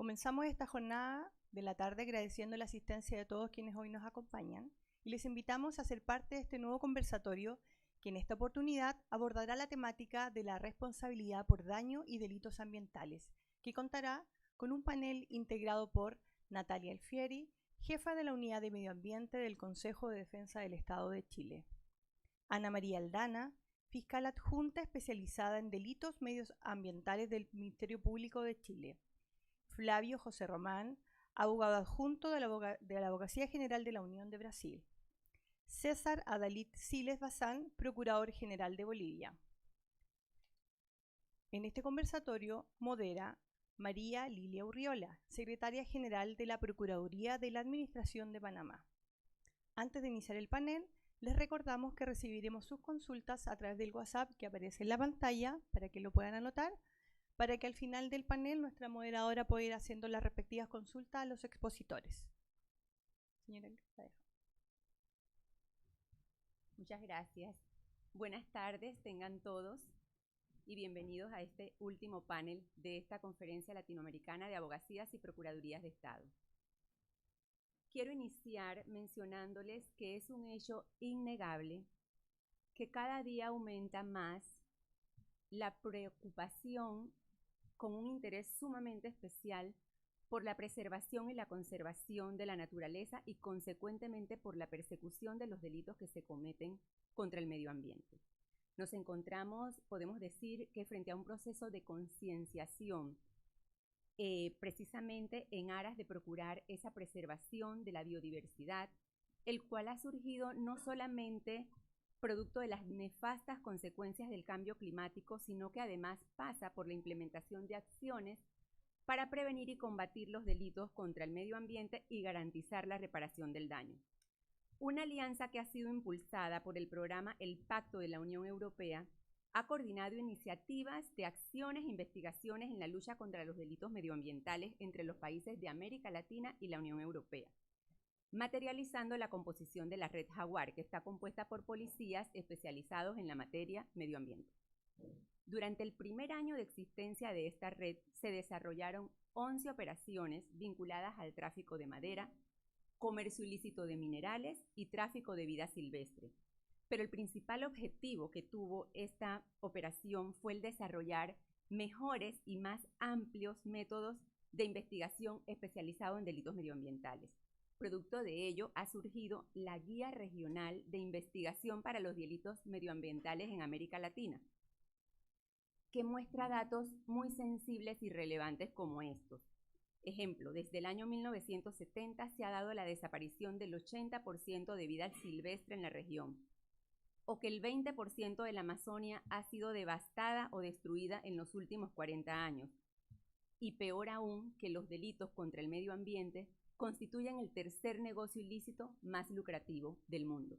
Comenzamos esta jornada de la tarde agradeciendo la asistencia de todos quienes hoy nos acompañan y les invitamos a ser parte de este nuevo conversatorio que en esta oportunidad abordará la temática de la responsabilidad por daño y delitos ambientales, que contará con un panel integrado por Natalia Alfieri, jefa de la Unidad de Medio Ambiente del Consejo de Defensa del Estado de Chile; Ana María Aldana, fiscal adjunta especializada en delitos medioambientales del Ministerio Público de Chile; Flavio José Román, abogado adjunto de la Abogacía General de la Unión de Brasil; César Adalid Siles Bazán, procurador general de Bolivia. En este conversatorio modera María Lilia Urriola, secretaria general de la Procuraduría de la Administración de Panamá. Antes de iniciar el panel, les recordamos que recibiremos sus consultas a través del WhatsApp que aparece en la pantalla para que lo puedan anotar, para que al final del panel nuestra moderadora pueda ir haciendo las respectivas consultas a los expositores. Señora, la dejo. Muchas gracias. Buenas tardes, tengan todos y bienvenidos a este último panel de esta Conferencia Latinoamericana de Abogacías y Procuradurías de Estado. Quiero iniciar mencionándoles que es un hecho innegable que cada día aumenta más la preocupación con un interés sumamente especial por la preservación y la conservación de la naturaleza y consecuentemente por la persecución de los delitos que se cometen contra el medio ambiente. Nos encontramos, podemos decir, que frente a un proceso de concienciación precisamente en aras de procurar esa preservación de la biodiversidad, el cual ha surgido no solamente producto de las nefastas consecuencias del cambio climático, sino que además pasa por la implementación de acciones para prevenir y combatir los delitos contra el medio ambiente y garantizar la reparación del daño. Una alianza que ha sido impulsada por el programa El Pacto de la Unión Europea ha coordinado iniciativas de acciones e investigaciones en la lucha contra los delitos medioambientales entre los países de América Latina y la Unión Europea, materializando la composición de la Red Jaguar, que está compuesta por policías especializados en la materia medio ambiente. Durante el primer año de existencia de esta red, se desarrollaron 11 operaciones vinculadas al tráfico de madera, comercio ilícito de minerales y tráfico de vida silvestre. Pero el principal objetivo que tuvo esta operación fue el desarrollar mejores y más amplios métodos de investigación especializados en delitos medioambientales. Producto de ello ha surgido la Guía Regional de Investigación para los Delitos Medioambientales en América Latina, que muestra datos muy sensibles y relevantes como estos. Ejemplo, desde el año 1970 se ha dado la desaparición del 80% de vida silvestre en la región, o que el 20% de la Amazonia ha sido devastada o destruida en los últimos 40 años. Y peor aún, que los delitos contra el medio ambiente constituyen el tercer negocio ilícito más lucrativo del mundo.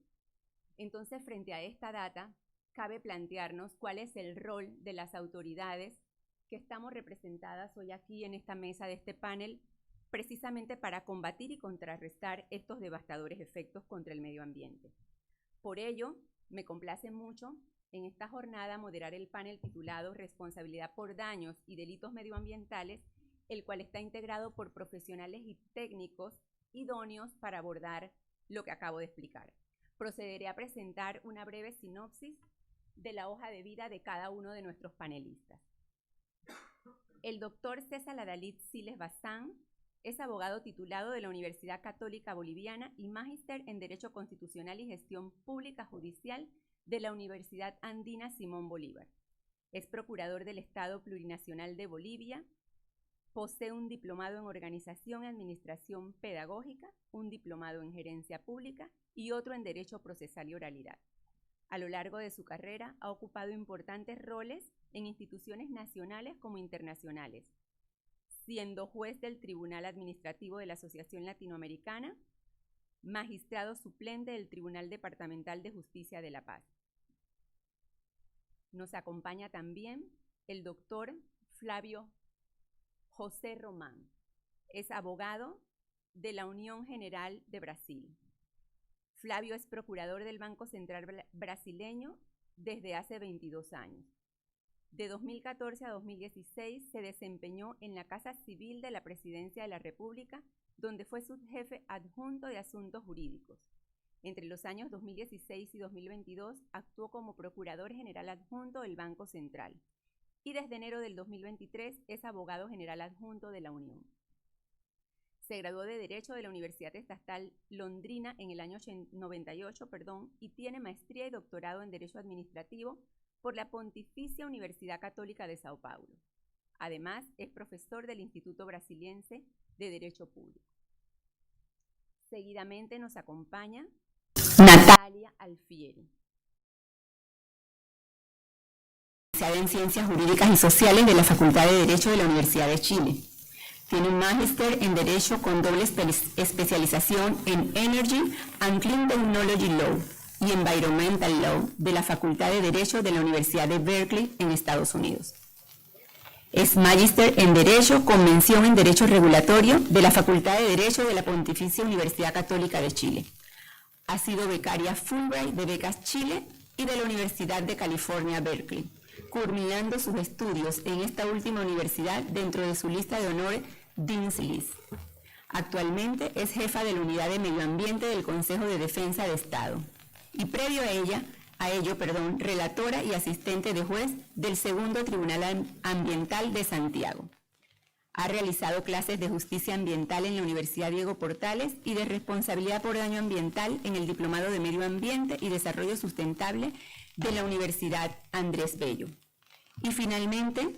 Entonces, frente a esta data, cabe plantearnos cuál es el rol de las autoridades que estamos representadas hoy aquí en esta mesa de este panel, precisamente para combatir y contrarrestar estos devastadores efectos contra el medio ambiente. Por ello, me complace mucho en esta jornada moderar el panel titulado Responsabilidad por daños y delitos medioambientales, el cual está integrado por profesionales y técnicos idóneos para abordar lo que acabo de explicar. Procederé a presentar una breve sinopsis de la hoja de vida de cada uno de nuestros panelistas. El doctor César Adalid Siles Bazán es abogado titulado de la Universidad Católica Boliviana y magíster en Derecho Constitucional y Gestión Pública Judicial de la Universidad Andina Simón Bolívar. Es procurador del Estado Plurinacional de Bolivia. Posee un diplomado en Organización y Administración Pedagógica, un diplomado en Gerencia Pública y otro en Derecho Procesal y Oralidad. A lo largo de su carrera ha ocupado importantes roles en instituciones nacionales como internacionales, siendo juez del Tribunal Administrativo de la Asociación Latinoamericana, magistrado suplente del Tribunal Departamental de Justicia de La Paz. Nos acompaña también el doctor Flavio José Román. Es abogado de la Unión General de Brasil. Flavio es procurador del Banco Central brasileño desde hace 22 años. De 2014 a 2016 se desempeñó en la Casa Civil de la Presidencia de la República, donde fue subjefe adjunto de Asuntos Jurídicos. Entre los años 2016 y 2022 actuó como Procurador General Adjunto del Banco Central y desde enero del 2023 es Abogado General Adjunto de la Unión. Se graduó de Derecho de la Universidad Estatal Londrina en el año 98, y tiene maestría y doctorado en Derecho Administrativo por la Pontificia Universidad Católica de Sao Paulo. Además, es profesor del Instituto Brasiliense de Derecho Público. Seguidamente nos acompaña Natalia Alfieri, licenciada en Ciencias Jurídicas y Sociales de la Facultad de Derecho de la Universidad de Chile. Tiene un magíster en Derecho con doble especialización en Energy and Clean Technology Law y Environmental Law de la Facultad de Derecho de la Universidad de Berkeley en Estados Unidos. Es magíster en Derecho con mención en Derecho Regulatorio de la Facultad de Derecho de la Pontificia Universidad Católica de Chile. Ha sido becaria Fulbright de Becas Chile y de la Universidad de California, Berkeley, culminando sus estudios en esta última universidad dentro de su lista de honor Dean's List. Actualmente es jefa de la Unidad de Medio Ambiente del Consejo de Defensa de Estado y previo a ello, relatora y asistente de juez del Segundo Tribunal Ambiental de Santiago. Ha realizado clases de Justicia Ambiental en la Universidad Diego Portales y de Responsabilidad por Daño Ambiental en el Diplomado de Medio Ambiente y Desarrollo Sustentable de la Universidad Andrés Bello. Y finalmente,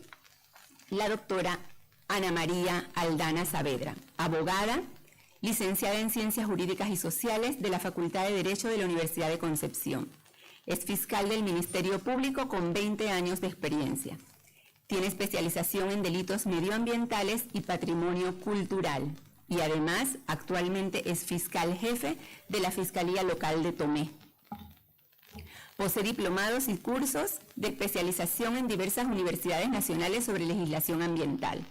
la doctora Ana María Aldana Saavedra, abogada, licenciada en Ciencias Jurídicas y Sociales de la Facultad de Derecho de la Universidad de Concepción. Es fiscal del Ministerio Público con 20 años de experiencia. Tiene especialización en delitos medioambientales y patrimonio cultural. Y además, actualmente es fiscal jefe de la Fiscalía Local de Tomé. Posee diplomados y cursos de especialización en diversas universidades nacionales sobre legislación ambiental.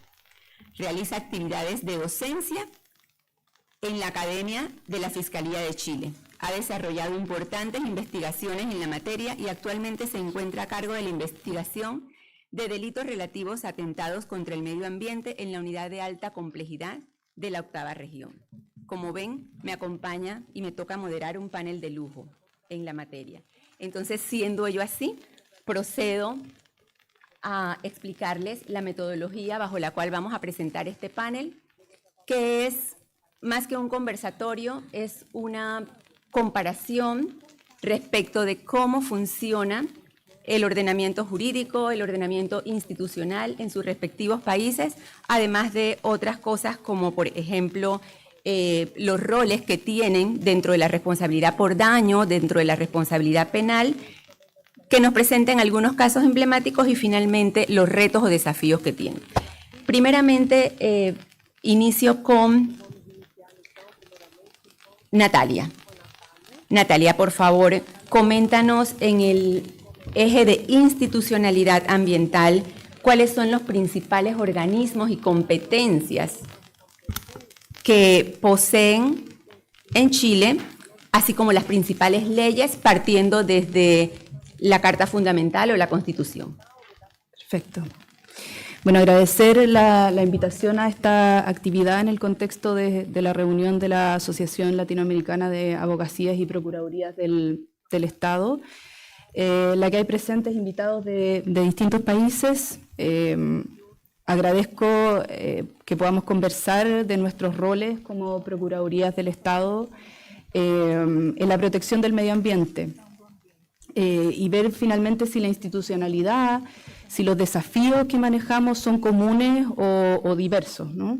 Realiza actividades de docencia en la Academia de la Fiscalía de Chile. Ha desarrollado importantes investigaciones en la materia y actualmente se encuentra a cargo de la investigación de delitos relativos a atentados contra el medio ambiente en la Unidad de Alta Complejidad de la 8ª Región. Como ven, me acompaña y me toca moderar un panel de lujo en la materia. Entonces, siendo yo así, procedo a explicarles la metodología bajo la cual vamos a presentar este panel, que es, más que un conversatorio, es una comparación respecto de cómo funciona el ordenamiento jurídico, el ordenamiento institucional en sus respectivos países, además de otras cosas como, por ejemplo, los roles que tienen dentro de la responsabilidad por daño, dentro de la responsabilidad penal, que nos presenten algunos casos emblemáticos y finalmente los retos o desafíos que tienen. Primeramente, inicio con Natalia. Natalia, por favor, coméntanos en el eje de institucionalidad ambiental, ¿cuáles son los principales organismos y competencias que poseen en Chile, así como las principales leyes, partiendo desde la Carta Fundamental o la Constitución? Perfecto. Bueno, agradecer la invitación a esta actividad en el contexto de la reunión de la Asociación Latinoamericana de Abogacías y Procuradurías del Estado, la que hay presentes invitados de distintos países. Agradezco que podamos conversar de nuestros roles como Procuradurías del Estado en la protección del medio ambiente y ver finalmente si la institucionalidad, si los desafíos que manejamos son comunes o diversos, ¿no?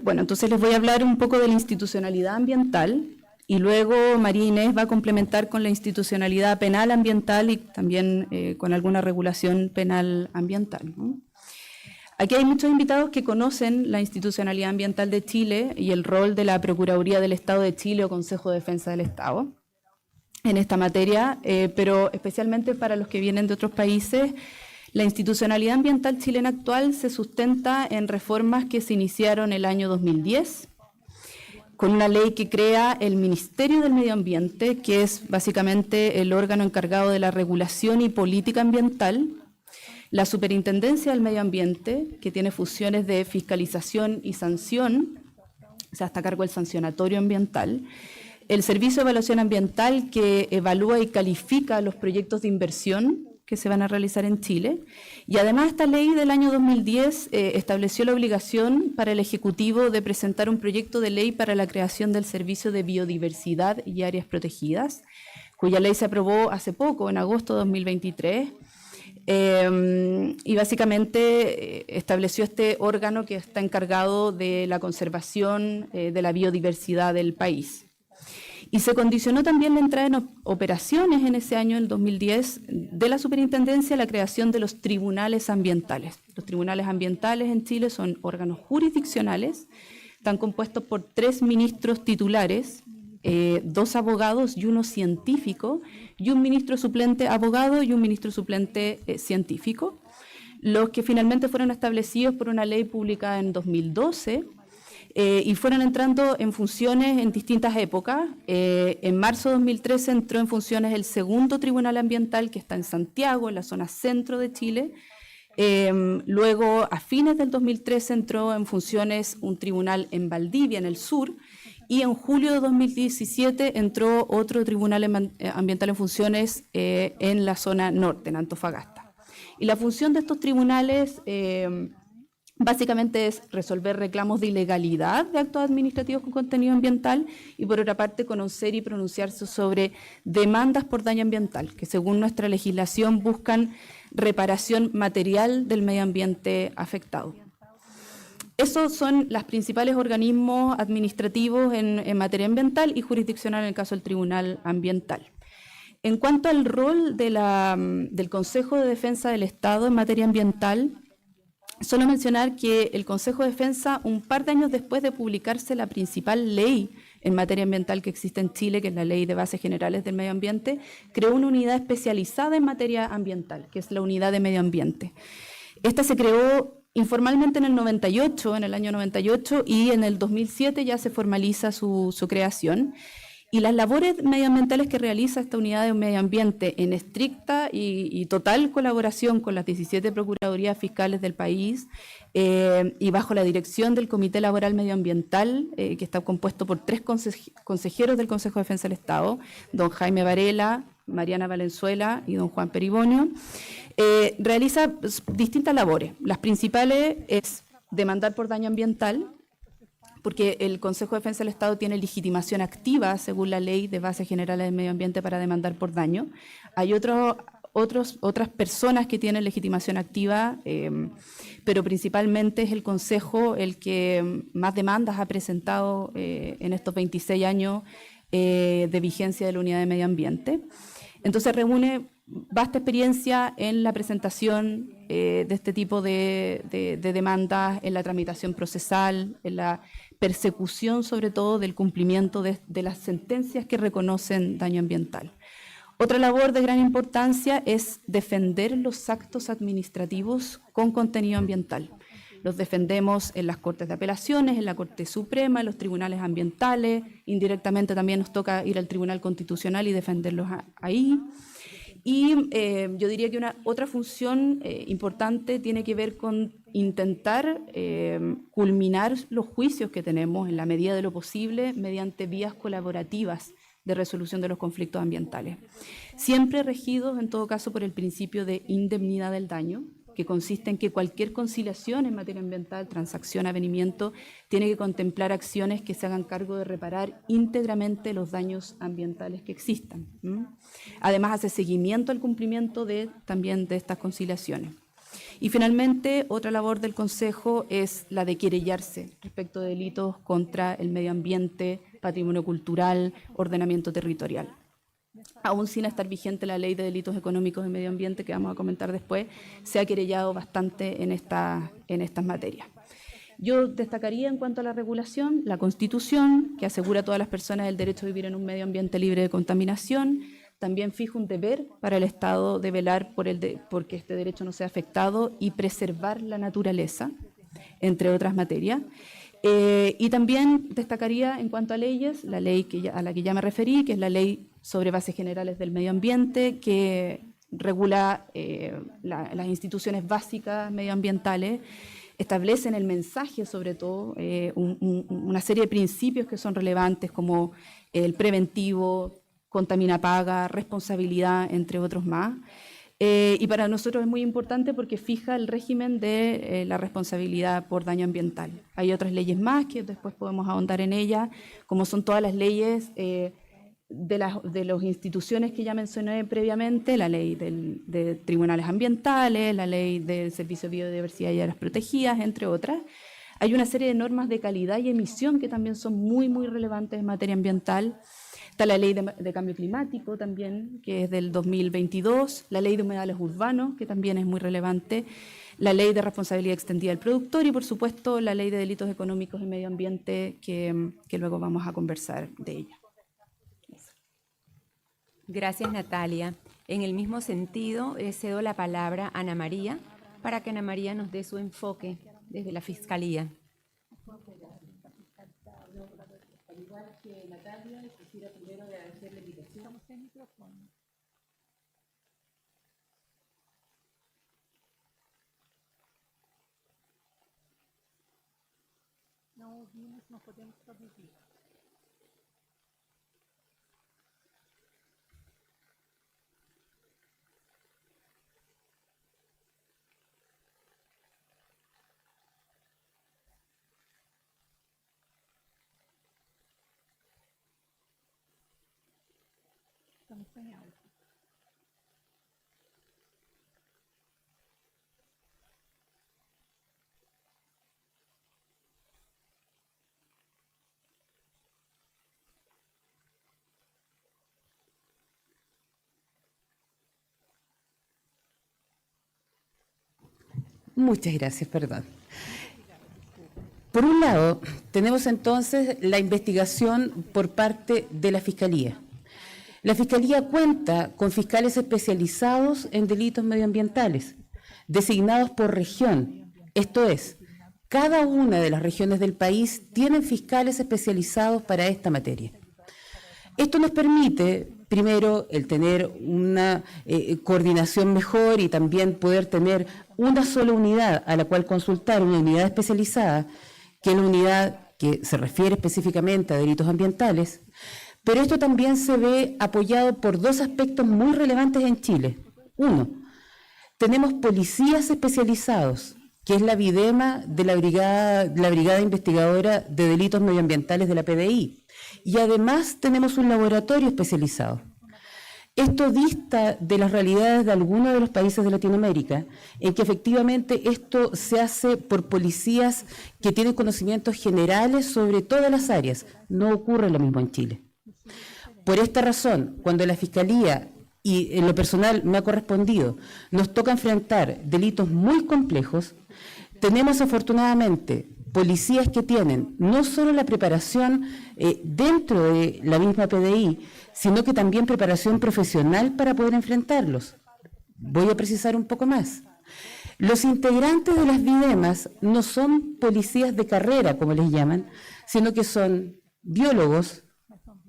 Bueno, entonces les voy a hablar un poco de la institucionalidad ambiental y luego María Inés va a complementar con la institucionalidad penal ambiental y también con alguna regulación penal ambiental, ¿no? Aquí hay muchos invitados que conocen la institucionalidad ambiental de Chile y el rol de la Procuraduría del Estado de Chile o Consejo de Defensa del Estado en esta materia, pero especialmente para los que vienen de otros países, la institucionalidad ambiental chilena actual se sustenta en reformas que se iniciaron el año 2010, con una ley que crea el Ministerio del Medio Ambiente, que es básicamente el órgano encargado de la regulación y política ambiental, La Superintendencia del Medio Ambiente, que tiene funciones de fiscalización y sanción, o sea, está a cargo del sancionatorio ambiental. El Servicio de Evaluación Ambiental, que evalúa y califica los proyectos de inversión que se van a realizar en Chile. Y además esta ley del año 2010 estableció la obligación para el Ejecutivo de presentar un proyecto de ley para la creación del Servicio de Biodiversidad y Áreas Protegidas, cuya ley se aprobó hace poco, en agosto de 2023, y básicamente estableció este órgano que está encargado de la conservación de la biodiversidad del país. Y se condicionó también la entrada en operaciones en ese año, el 2010, de la Superintendencia a la creación de los tribunales ambientales. Los tribunales ambientales en Chile son órganos jurisdiccionales, están compuestos por 3 ministros titulares, 2 abogados y 1 científico, y un ministro suplente abogado y un ministro suplente científico, los que finalmente fueron establecidos por una ley publicada en 2012, y fueron entrando en funciones en distintas épocas. En marzo de 2013 entró en funciones el segundo Tribunal Ambiental, que está en Santiago, en la zona centro de Chile. Luego, a fines del 2013, entró en funciones un tribunal en Valdivia, en el sur, y en julio de 2017 entró otro Tribunal Ambiental en funciones en la zona norte, en Antofagasta. Y la función de estos tribunales básicamente es resolver reclamos de ilegalidad de actos administrativos con contenido ambiental y, por otra parte, conocer y pronunciarse sobre demandas por daño ambiental, que según nuestra legislación buscan reparación material del medio ambiente afectado. Esos son los principales organismos administrativos en materia ambiental y jurisdiccional en el caso del Tribunal Ambiental. En cuanto al rol del Consejo de Defensa del Estado en materia ambiental, solo mencionar que el Consejo de Defensa, un par de años después de publicarse la principal ley en materia ambiental que existe en Chile, que es la Ley de Bases Generales del Medio Ambiente, creó una unidad especializada en materia ambiental, que es la Unidad de Medio Ambiente. Esta se creó informalmente en el año 98, y en el 2007 ya se formaliza su creación. Y las labores medioambientales que realiza esta unidad de medio ambiente en estricta y total colaboración con las 17 procuradurías fiscales del país y bajo la dirección del Comité Laboral Medioambiental, que está compuesto por 3 consejeros del Consejo de Defensa del Estado, don Jaime Varela, Mariana Valenzuela y don Juan Peribonio, realiza distintas labores. Las principales es demandar por daño ambiental, porque el Consejo de Defensa del Estado tiene legitimación activa según la Ley de Bases Generales del Medio Ambiente para demandar por daño. Hay otras personas que tienen legitimación activa, pero principalmente es el Consejo el que más demandas ha presentado en estos 26 años de vigencia de la Unidad de Medio Ambiente. Entonces reúne vasta experiencia en la presentación de este tipo de demandas, en la tramitación procesal, en la persecución sobre todo del cumplimiento de las sentencias que reconocen daño ambiental. Otra labor de gran importancia es defender los actos administrativos con contenido ambiental. Los defendemos en las Cortes de Apelaciones, en la Corte Suprema, en los tribunales ambientales, indirectamente también nos toca ir al Tribunal Constitucional y defenderlos ahí. Y yo diría que otra función importante tiene que ver con intentar culminar los juicios que tenemos en la medida de lo posible mediante vías colaborativas de resolución de los conflictos ambientales. Siempre regidos, en todo caso, por el principio de indemnidad del daño, que consiste en que cualquier conciliación en materia ambiental, transacción, avenimiento, tiene que contemplar acciones que se hagan cargo de reparar íntegramente los daños ambientales que existan. Además, hace seguimiento al cumplimiento también de estas conciliaciones. Y finalmente, otra labor del Consejo es la de querellarse respecto de delitos contra el medio ambiente, patrimonio cultural, ordenamiento territorial. Aún sin estar vigente la Ley de Delitos Económicos de Medio Ambiente, que vamos a comentar después, se ha querellado bastante en estas materias. Yo destacaría en cuanto a la regulación, la Constitución, que asegura a todas las personas el derecho a vivir en un medio ambiente libre de contaminación. También fija un deber para el Estado de velar porque este derecho no sea afectado y preservar la naturaleza, entre otras materias. Y también destacaría en cuanto a leyes, la ley a la que ya me referí, que es la Ley sobre Bases Generales del Medio Ambiente, que regula las instituciones básicas medioambientales, establece en el mensaje, sobre todo, una serie de principios que son relevantes, como el preventivo, contamina paga, responsabilidad, entre otros más. Y para nosotros es muy importante porque fija el régimen de la responsabilidad por daño ambiental. Hay otras leyes más que después podemos ahondar en ellas, como son todas las leyes de las instituciones que ya mencioné previamente, la ley de tribunales ambientales, la ley del Servicio de Biodiversidad y Áreas Protegidas, entre otras. Hay una serie de normas de calidad y emisión que también son muy, muy relevantes en materia ambiental. Está la ley de cambio climático también, que es del 2022, la ley de humedales urbanos, que también es muy relevante, la ley de responsabilidad extendida del productor y, por supuesto, la ley de delitos económicos y medio ambiente, que luego vamos a conversar de ella. Gracias, Natalia. En el mismo sentido, cedo la palabra a Ana María para que Ana María nos dé su enfoque desde la Fiscalía. Al igual que Natalia, quisiera primero agradecer la invitación. Estamos en micrófono. No ouvimos, no podemos traduzir. Estamos sem áudio. Muchas gracias, perdón. Por un lado, tenemos entonces la investigación por parte de la Fiscalía. La Fiscalía cuenta con fiscales especializados en delitos medioambientales, designados por región. Esto es, cada una de las regiones del país tienen fiscales especializados para esta materia. Esto nos permite, primero, el tener una coordinación mejor y también poder tener una sola unidad a la cual consultar, una unidad especializada, que es la unidad que se refiere específicamente a delitos ambientales. Pero esto también se ve apoyado por dos aspectos muy relevantes en Chile. Uno, tenemos policías especializados, que es la Videma de la Brigada Investigadora de Delitos Medioambientales de la PDI. Y además tenemos un laboratorio especializado. Esto dista de las realidades de algunos de los países de Latinoamérica, en que efectivamente esto se hace por policías que tienen conocimientos generales sobre todas las áreas. No ocurre lo mismo en Chile. Por esta razón, cuando la Fiscalía, y en lo personal me ha correspondido, nos toca enfrentar delitos muy complejos, tenemos afortunadamente policías que tienen no solo la preparación dentro de la misma PDI, sino que también preparación profesional para poder enfrentarlos. Voy a precisar un poco más. Los integrantes de las Videmas no son policías de carrera, como les llaman, sino que son biólogos,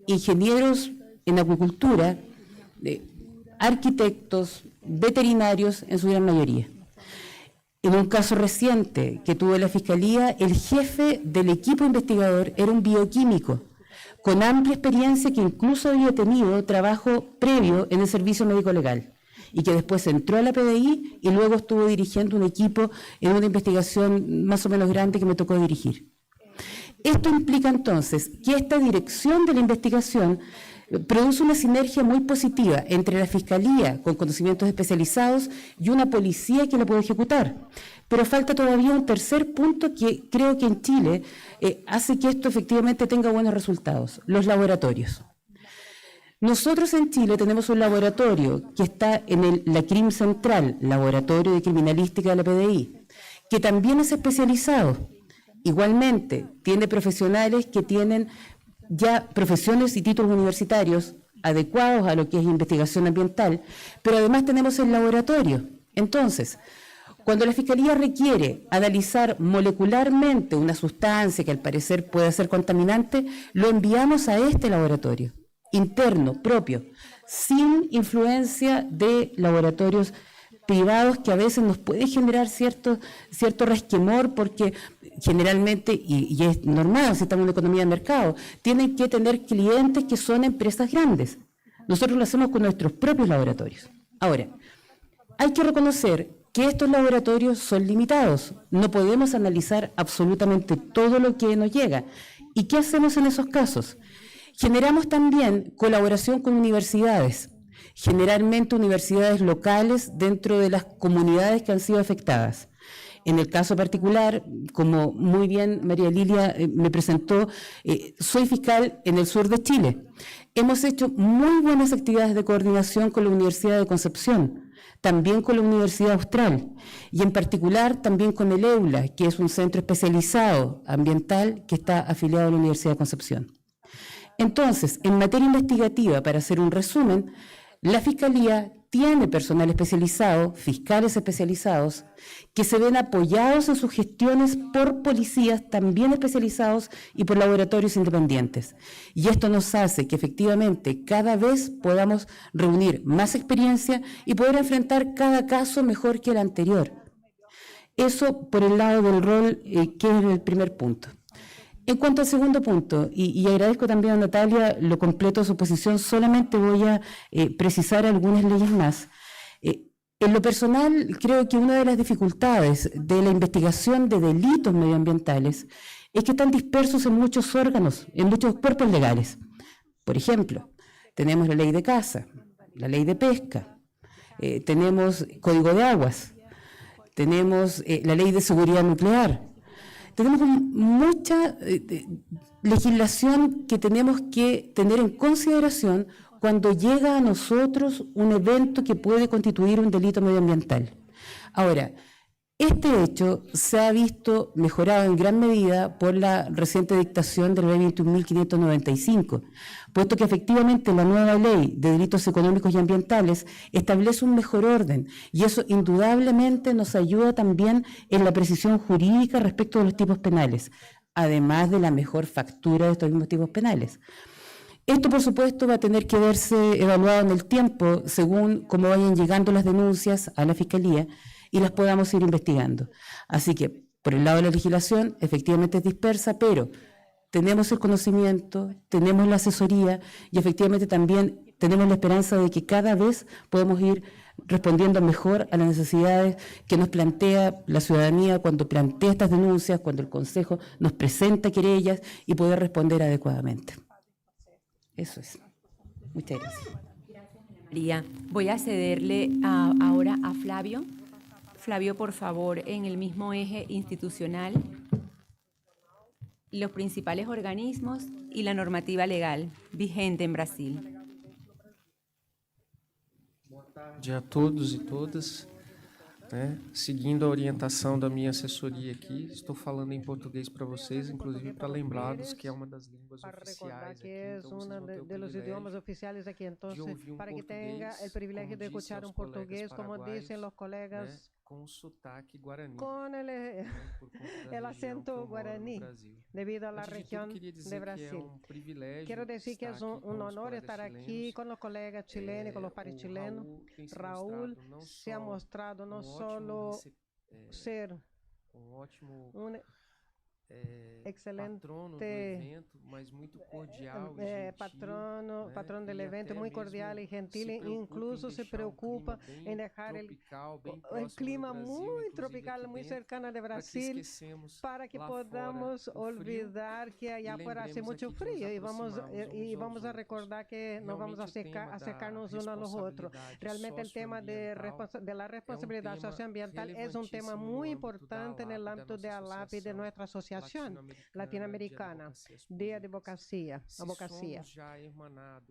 ingenieros en acuicultura, arquitectos, veterinarios en su gran mayoría. En un caso reciente que tuvo la Fiscalía, el jefe del equipo investigador era un bioquímico, con amplia experiencia que incluso había tenido trabajo previo en el servicio médico legal y que después entró a la PDI y luego estuvo dirigiendo un equipo en una investigación más o menos grande que me tocó dirigir. Esto implica entonces que esta dirección de la investigación produce una sinergia muy positiva entre la Fiscalía, con conocimientos especializados, y una policía que lo puede ejecutar. Pero falta todavía un tercer punto que creo que en Chile hace que esto efectivamente tenga buenos resultados: los laboratorios. Nosotros en Chile tenemos un laboratorio que está en la CRIM Central, Laboratorio de Criminalística de la PDI, que también es especializado. Igualmente, tiene profesionales que tienen ya profesiones y títulos universitarios adecuados a lo que es investigación ambiental, pero además tenemos el laboratorio. Entonces, cuando la Fiscalía requiere analizar molecularmente una sustancia que al parecer puede ser contaminante, lo enviamos a este laboratorio interno, propio, sin influencia de laboratorios privados que a veces nos puede generar cierto resquemor porque generalmente, y es normal si estamos en una economía de mercado, tienen que tener clientes que son empresas grandes. Nosotros lo hacemos con nuestros propios laboratorios. Ahora, hay que reconocer que estos laboratorios son limitados. No podemos analizar absolutamente todo lo que nos llega. ¿Y qué hacemos en esos casos? Generamos también colaboración con universidades, generalmente universidades locales dentro de las comunidades que han sido afectadas. En el caso particular, como muy bien María Lilia me presentó, soy fiscal en el sur de Chile. Hemos hecho muy buenas actividades de coordinación con la Universidad de Concepción, también con la Universidad Austral y en particular también con el EULA, que es un centro especializado ambiental que está afiliado a la Universidad de Concepción. Entonces, en materia investigativa, para hacer un resumen, la Fiscalía tiene personal especializado, fiscales especializados, que se ven apoyados en sus gestiones por policías también especializados y por laboratorios independientes. Y esto nos hace que efectivamente cada vez podamos reunir más experiencia y poder enfrentar cada caso mejor que el anterior. Eso por el lado del rol, que es el primer punto. En cuanto al segundo punto, y agradezco también a Natalia lo completo de su posición, solamente voy a precisar algunas leyes más. En lo personal, creo que una de las dificultades de la investigación de delitos medioambientales es que están dispersos en muchos órganos, en muchos cuerpos legales. Por ejemplo, tenemos la ley de caza, la ley de pesca, tenemos Código de Aguas, tenemos la ley de seguridad nuclear. Tenemos mucha legislación que tenemos que tener en consideración cuando llega a nosotros un evento que puede constituir un delito medioambiental. Ahora, este hecho se ha visto mejorado en gran medida por la reciente dictación de la ley 21.595, puesto que efectivamente la nueva ley de delitos económicos y ambientales establece un mejor orden y eso indudablemente nos ayuda también en la precisión jurídica respecto de los tipos penales, además de la mejor factura de estos mismos tipos penales. Esto, por supuesto, va a tener que verse evaluado en el tiempo según cómo vayan llegando las denuncias a la Fiscalía y las podamos ir investigando. Así que, por el lado de la legislación, efectivamente es dispersa, pero tenemos el conocimiento, tenemos la asesoría y efectivamente también tenemos la esperanza de que cada vez podemos ir respondiendo mejor a las necesidades que nos plantea la ciudadanía cuando plantea estas denuncias, cuando el Consejo nos presenta querellas y poder responder adecuadamente. Eso es. Muchas gracias. María, voy a cederle ahora a Flavio. Flavio, por favor, en el mismo eje institucional, los principales organismos y la normativa legal vigente en Brasil. Boa tarde a todos e todas. Seguindo a orientação da minha assessoria aqui, estou falando em português para vocês, inclusive para lembrá-los que é uma das línguas oficiais aqui, então vocês vão ter o privilégio de ouvir um português, de escuchar un portugués, como dicen los colegas, com sotaque guarani, con el acento guaraní, debido a la región de Brasil. Quiero decir que es un honor estar aquí con los colegas chilenos, con los pares chilenos. Raúl se ha mostrado no solo ser un excelente patrono do evento, mas muito cordial e gentil, patrón del evento, muy cordial y gentil, incluso se preocupa en dejar el clima muy tropical, muy cercano de Brasil, para que podamos olvidar que allá afuera hace mucho frío y vamos a recordar que nos vamos a acercarnos unos a los otros. Realmente el tema de la responsabilidad socioambiental es un tema muy importante en el ámbito de ALAP y de nuestra asociación latinoamericana de advocacia.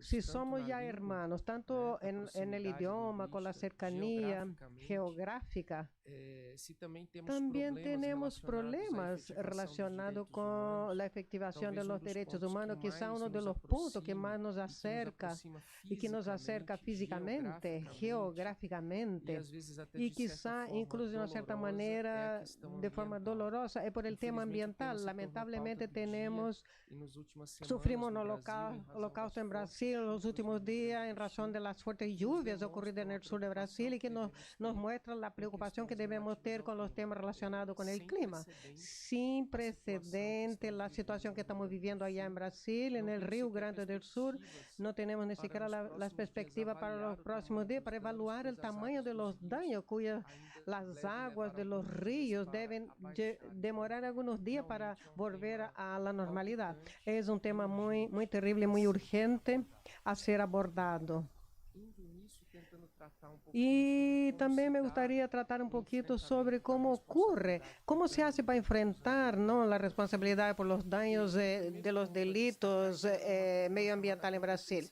Si somos ya hermanos, tanto en el idioma, con la cercanía geográfica, también tenemos problemas relacionados con la efectivación de los derechos humanos. Quizá uno de los puntos que más nos acerca y que nos acerca físicamente, geográficamente, y quizá incluso de una cierta manera de forma dolorosa, es por el tema ambiental. ambiental. Lamentablemente sufrimos un holocausto en Brasil en los últimos días en razón de las fuertes lluvias ocurridas en el sur de Brasil y que nos muestra la preocupación que debemos tener con los temas relacionados con el clima. Sin precedente la situación que estamos viviendo allá en Brasil, en el Río Grande del Sur. No tenemos ni siquiera las perspectivas para los próximos días para evaluar el tamaño de los daños cuyas las aguas de los ríos deben demorar algunos días para volver a la normalidad. Es un tema muy, muy terrible, muy urgente a ser abordado. Y también me gustaría tratar un poquito sobre cómo ocurre, cómo se hace para enfrentar, ¿no?, la responsabilidad por los daños de los delitos medioambientales en Brasil.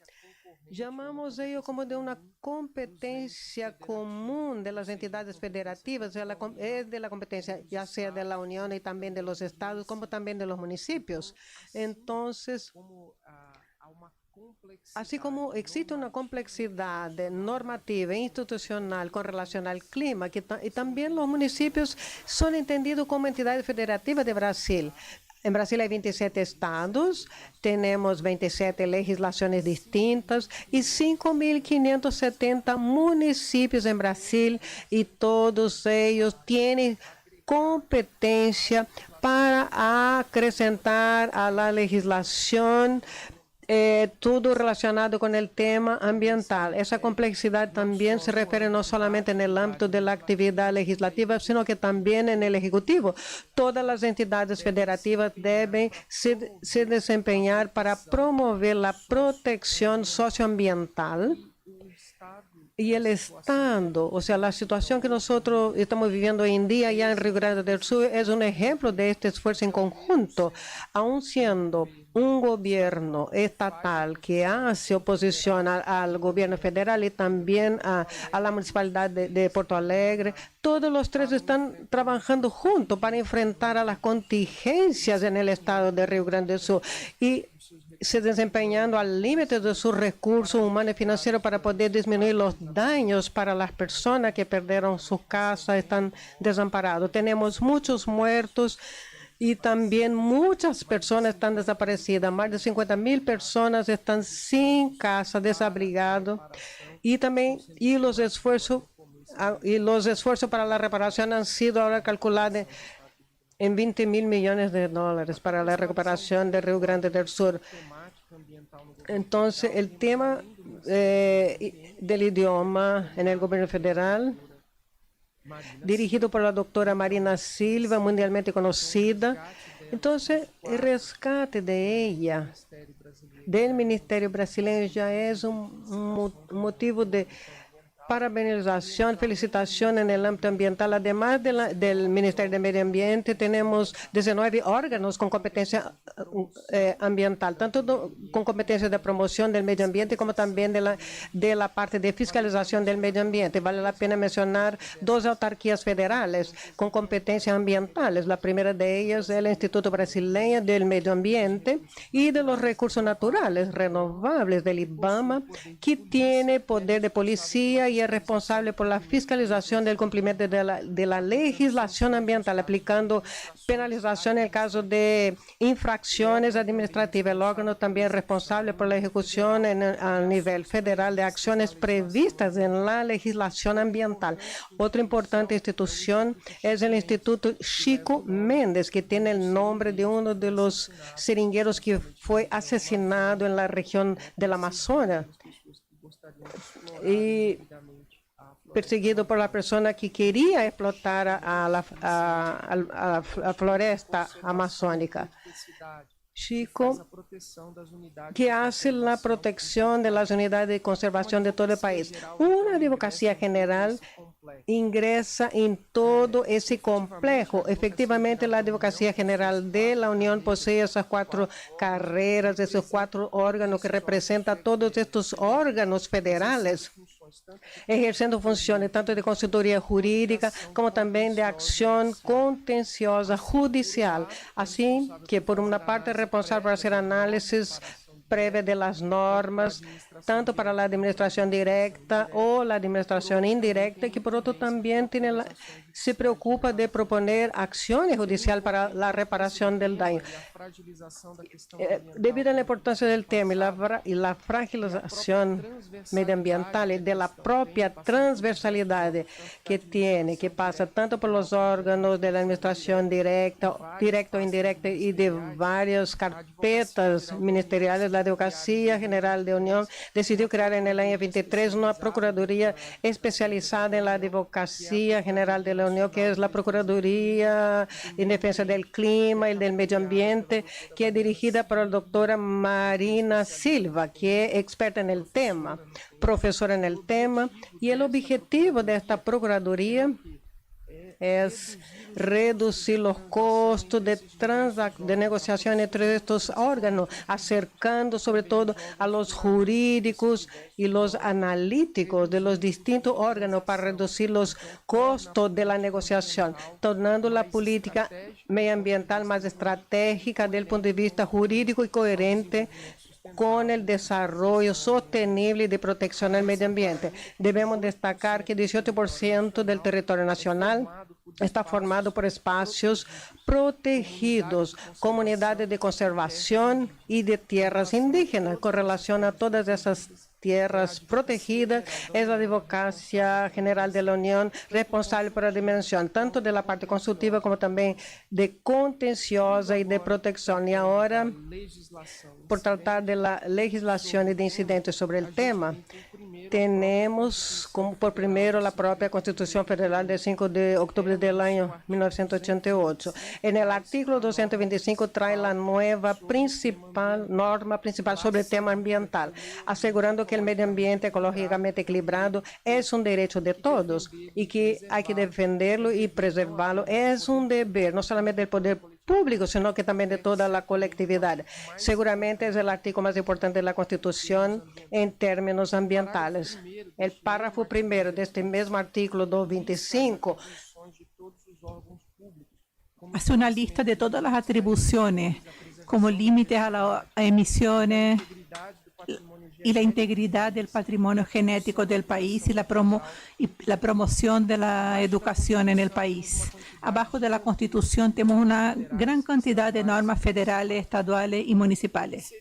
Llamamos ello como de una competencia común de las entidades federativas, es de la competencia ya sea de la Unión y también de los estados, como también de los municipios. Entonces, así como existe una complejidad normativa e institucional con relación al clima, y también los municipios son entendidos como entidades federativas de Brasil. En Brasil hay 27 estados, tenemos 27 legislaciones distintas y 5.570 municipios en Brasil, y todos ellos tienen competencia para acrescentar a la legislación todo relacionado con el tema ambiental. Esa complejidad también se refiere no solamente en el ámbito de la actividad legislativa, sino que también en el Ejecutivo. Todas las entidades federativas deben se desempeñar para promover la protección socioambiental. Y el Estado, o sea, la situación que nosotros estamos viviendo hoy en día ya en Río Grande del Sur es un ejemplo de este esfuerzo en conjunto, aun siendo un gobierno estatal que hace oposición al gobierno federal y también a la municipalidad de Porto Alegre. Todos los tres están trabajando juntos para enfrentar a las contingencias en el estado de Río Grande del Sur y se desempeñando al límite de sus recursos humanos y financieros para poder disminuir los daños para las personas que perdieron sus casas, están desamparados. Tenemos muchos muertos y también muchas personas están desaparecidas. Más de 50.000 personas están sin casa, desabrigados. Y también los esfuerzos para la reparación han sido ahora calculados en 20.000 millones de dólares para la recuperación del Río Grande del Sur. Entonces, el tema del idioma en el gobierno federal, dirigido por la doctora Marina Silva, mundialmente conocida. Entonces, el rescate de ella, del Ministerio brasileño, ya es un motivo de parabenización, felicitación en el ámbito ambiental. Además del Ministerio de Medio Ambiente, tenemos 19 órganos con competencia ambiental, tanto con competencia de promoción del medio ambiente como también de la parte de fiscalización del medio ambiente. Vale la pena mencionar 2 autarquías federales con competencias ambientales. La primera de ellas es el Instituto Brasileño del Medio Ambiente y de los Recursos Naturales Renovables del IBAMA, que tiene poder de policía y es responsable por la fiscalización del cumplimiento de la legislación ambiental, aplicando penalización en el caso de infracciones administrativas. El órgano también es responsable por la ejecución a nivel federal de acciones previstas en la legislación ambiental. Otra importante institución es el Instituto Chico Mendes, que tiene el nombre de uno de los seringueros que fue asesinado en la región del Amazonas y perseguido por la persona que quería explotar a la floresta amazónica. Chico, que hace la protección de las unidades de conservación de todo el país. Una advocacia general ingresa en todo ese complejo. Efectivamente, la Advocacia General de la Unión posee esas 4 carreras, esos 4 órganos que representan todos estos órganos federales, ejerciendo funciones tanto de consultoría jurídica como también de acción contenciosa judicial. Así que, por una parte, es responsable por hacer análisis prévia das normas, tanto para a administração direta ou a administração indireta, que por outro também se preocupa de proponer ações judiciais para a reparação do dano. Devido à importância do tema e a fragilização medioambiental e da própria transversalidade que passa tanto pelos órgãos da administração direta ou indireta e de várias carpetas ministeriais, a Advocacia General da União decidiu criar no ano 23 uma procuradoria especializada em Advocacia General da União, que é a Procuradoria em Defesa do Clima e do Meio Ambiente, que é dirigida por a doutora Marina Silva, que é experta no tema, professora no tema, e o objetivo desta procuradoria é reduzir os custos de negociação entre estes órgãos, acercando, sobretudo, a los jurídicos e los analíticos de los distintos órgãos para reduzir os custos de la negociação, tornando a política medioambiental mais estratégica do ponto de vista jurídico e coerente con el desarrollo sostenible de protección al medio ambiente. Debemos destacar que 18% del territorio nacional está formado por espacios protegidos, comunidades de conservación y de tierras indígenas. Con relación a todas esas tierras protegidas, es la Advocacia General de la Unión responsable por la dimensión, tanto de la parte consultiva como también de contenciosa y de protección. Y ahora, por tratar de la legislación y de incidentes sobre el tema, tenemos como por primero la propia Constitución Federal del 5 de octubre del año 1988. En el artículo 225 trae la nueva norma principal sobre el tema ambiental, asegurando que el medio ambiente ecológicamente equilibrado es un derecho de todos y que hay que defenderlo y preservarlo. Es un deber, no solamente del poder público, sino que también de toda la colectividad. Seguramente es el artículo más importante de la Constitución en términos ambientales. El párrafo primero de este mismo artículo 225 hace una lista de todas las atribuciones, como límites a las emisiones y la integridad del patrimonio genético del país y la promoción de la educación en el país. Abajo de la Constitución tenemos una gran cantidad de normas federales, estaduales y municipales,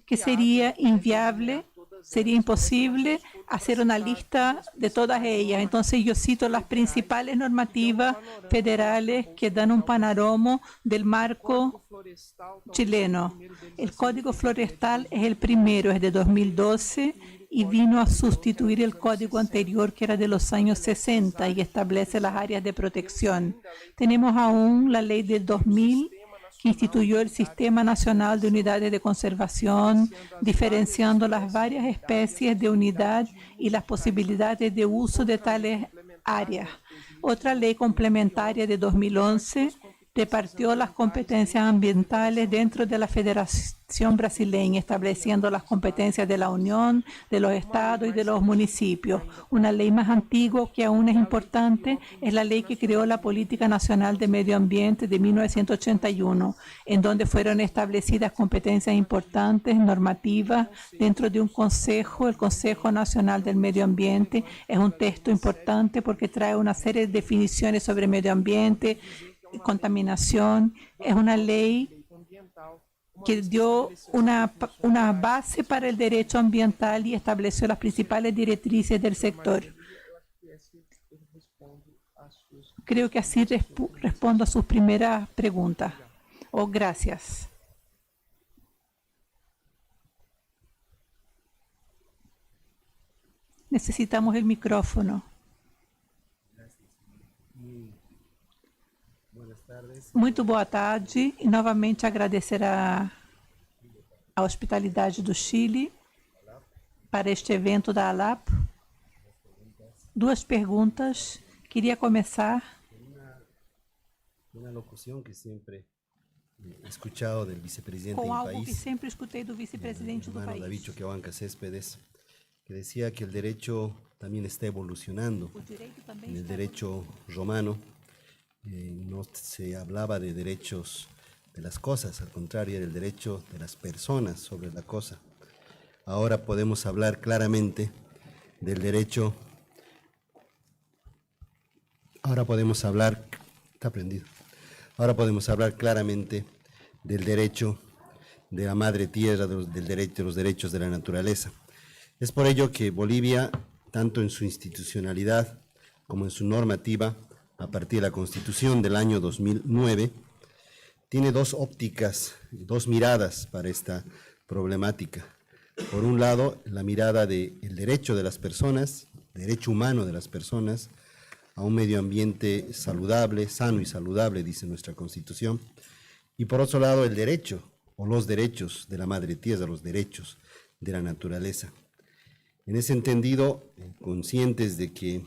que sería inviable, sería imposible hacer una lista de todas ellas. Entonces yo cito las principales normativas federales que dan un panorama del marco chileno. El Código Forestal es el primero, es de 2012 y vino a sustituir el código anterior que era de los años 60 y establece las áreas de protección. Tenemos aún la ley del 2000 que instituyó el Sistema Nacional de Unidades de Conservación, diferenciando las varias especies de unidad y las posibilidades de uso de tales áreas. Otra ley complementaria de 2011 repartió las competencias ambientales dentro de la Federación Brasileña, estableciendo las competencias de la Unión, de los estados y de los municipios. Una ley más antigua que aún es importante es la ley que creó la Política Nacional de Medio Ambiente de 1981, en donde fueron establecidas competencias importantes, normativas, dentro de un consejo, el Consejo Nacional del Medio Ambiente. Es un texto importante porque trae una serie de definiciones sobre medio ambiente, contaminación. Es una ley que dio una base para el derecho ambiental y estableció las principales directrices del sector. Creo que así respondo a sus primeras preguntas. Gracias. Necesitamos el micrófono. Muito boa tarde e novamente agradecer a hospitalidade do Chile para este evento da ALAP. Duas perguntas. Queria começar com algo que sempre escutei do vice-presidente do país. David Choquehuanca Céspedes, que decía que el derecho también está evolucionando. En el derecho romano no se hablaba de derechos de las cosas, al contrario, era el derecho de las personas sobre la cosa. ahora podemos hablar claramente del derecho. Ahora podemos hablar claramente del derecho de la madre tierra, de los derechos de la naturaleza. Es por ello que Bolivia, tanto en su institucionalidad como en su normativa, a partir de la Constitución del año 2009, tiene dos ópticas, dos miradas para esta problemática. Por un lado, la mirada del derecho de las personas, derecho humano de las personas, a un medio ambiente saludable, sano y saludable, dice nuestra Constitución, y por otro lado el derecho o los derechos de la madre tierra, los derechos de la naturaleza. En ese entendido, conscientes de que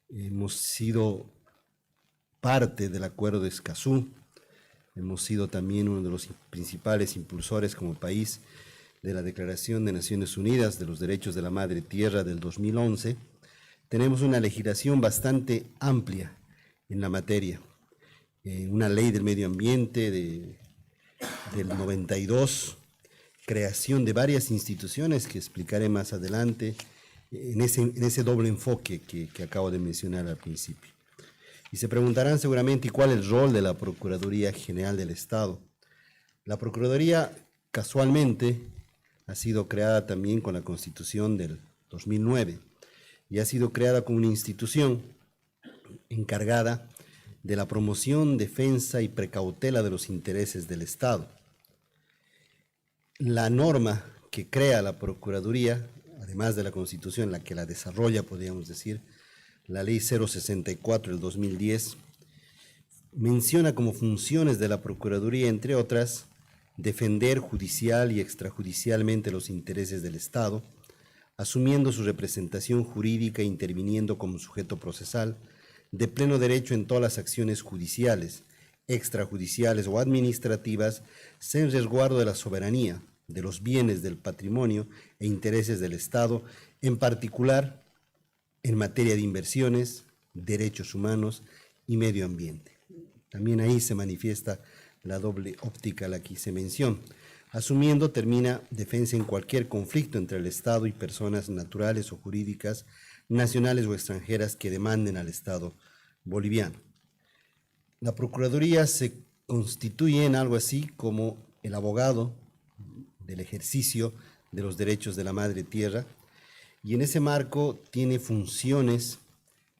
hemos sido parte del Acuerdo de Escazú, hemos sido también uno de los principales impulsores como país de la Declaración de Naciones Unidas de los Derechos de la Madre Tierra del 2011, tenemos una legislación bastante amplia en la materia. Una ley del medio ambiente del 92, creación de varias instituciones que explicaré más adelante en ese doble enfoque que acabo de mencionar al principio. Y se preguntarán seguramente, ¿y cuál es el rol de la Procuraduría General del Estado? La Procuraduría, casualmente, ha sido creada también con la Constitución del 2009 y ha sido creada como una institución encargada de la promoción, defensa y precautela de los intereses del Estado. La norma que crea la Procuraduría, además de la Constitución, la que la desarrolla, podríamos decir, la Ley 064 del 2010, menciona como funciones de la Procuraduría, entre otras, defender judicial y extrajudicialmente los intereses del Estado, asumiendo su representación jurídica e interviniendo como sujeto procesal de pleno derecho en todas las acciones judiciales, extrajudiciales o administrativas, en resguardo de la soberanía, de los bienes, del patrimonio e intereses del Estado, en particular en materia de inversiones, derechos humanos y medio ambiente. También ahí se manifiesta la doble óptica a la que hice mención. Asumiendo, termina, defensa en cualquier conflicto entre el Estado y personas naturales o jurídicas, nacionales o extranjeras que demanden al Estado boliviano. La Procuraduría se constituye en algo así como el abogado del ejercicio de los derechos de la madre tierra, y en ese marco tiene funciones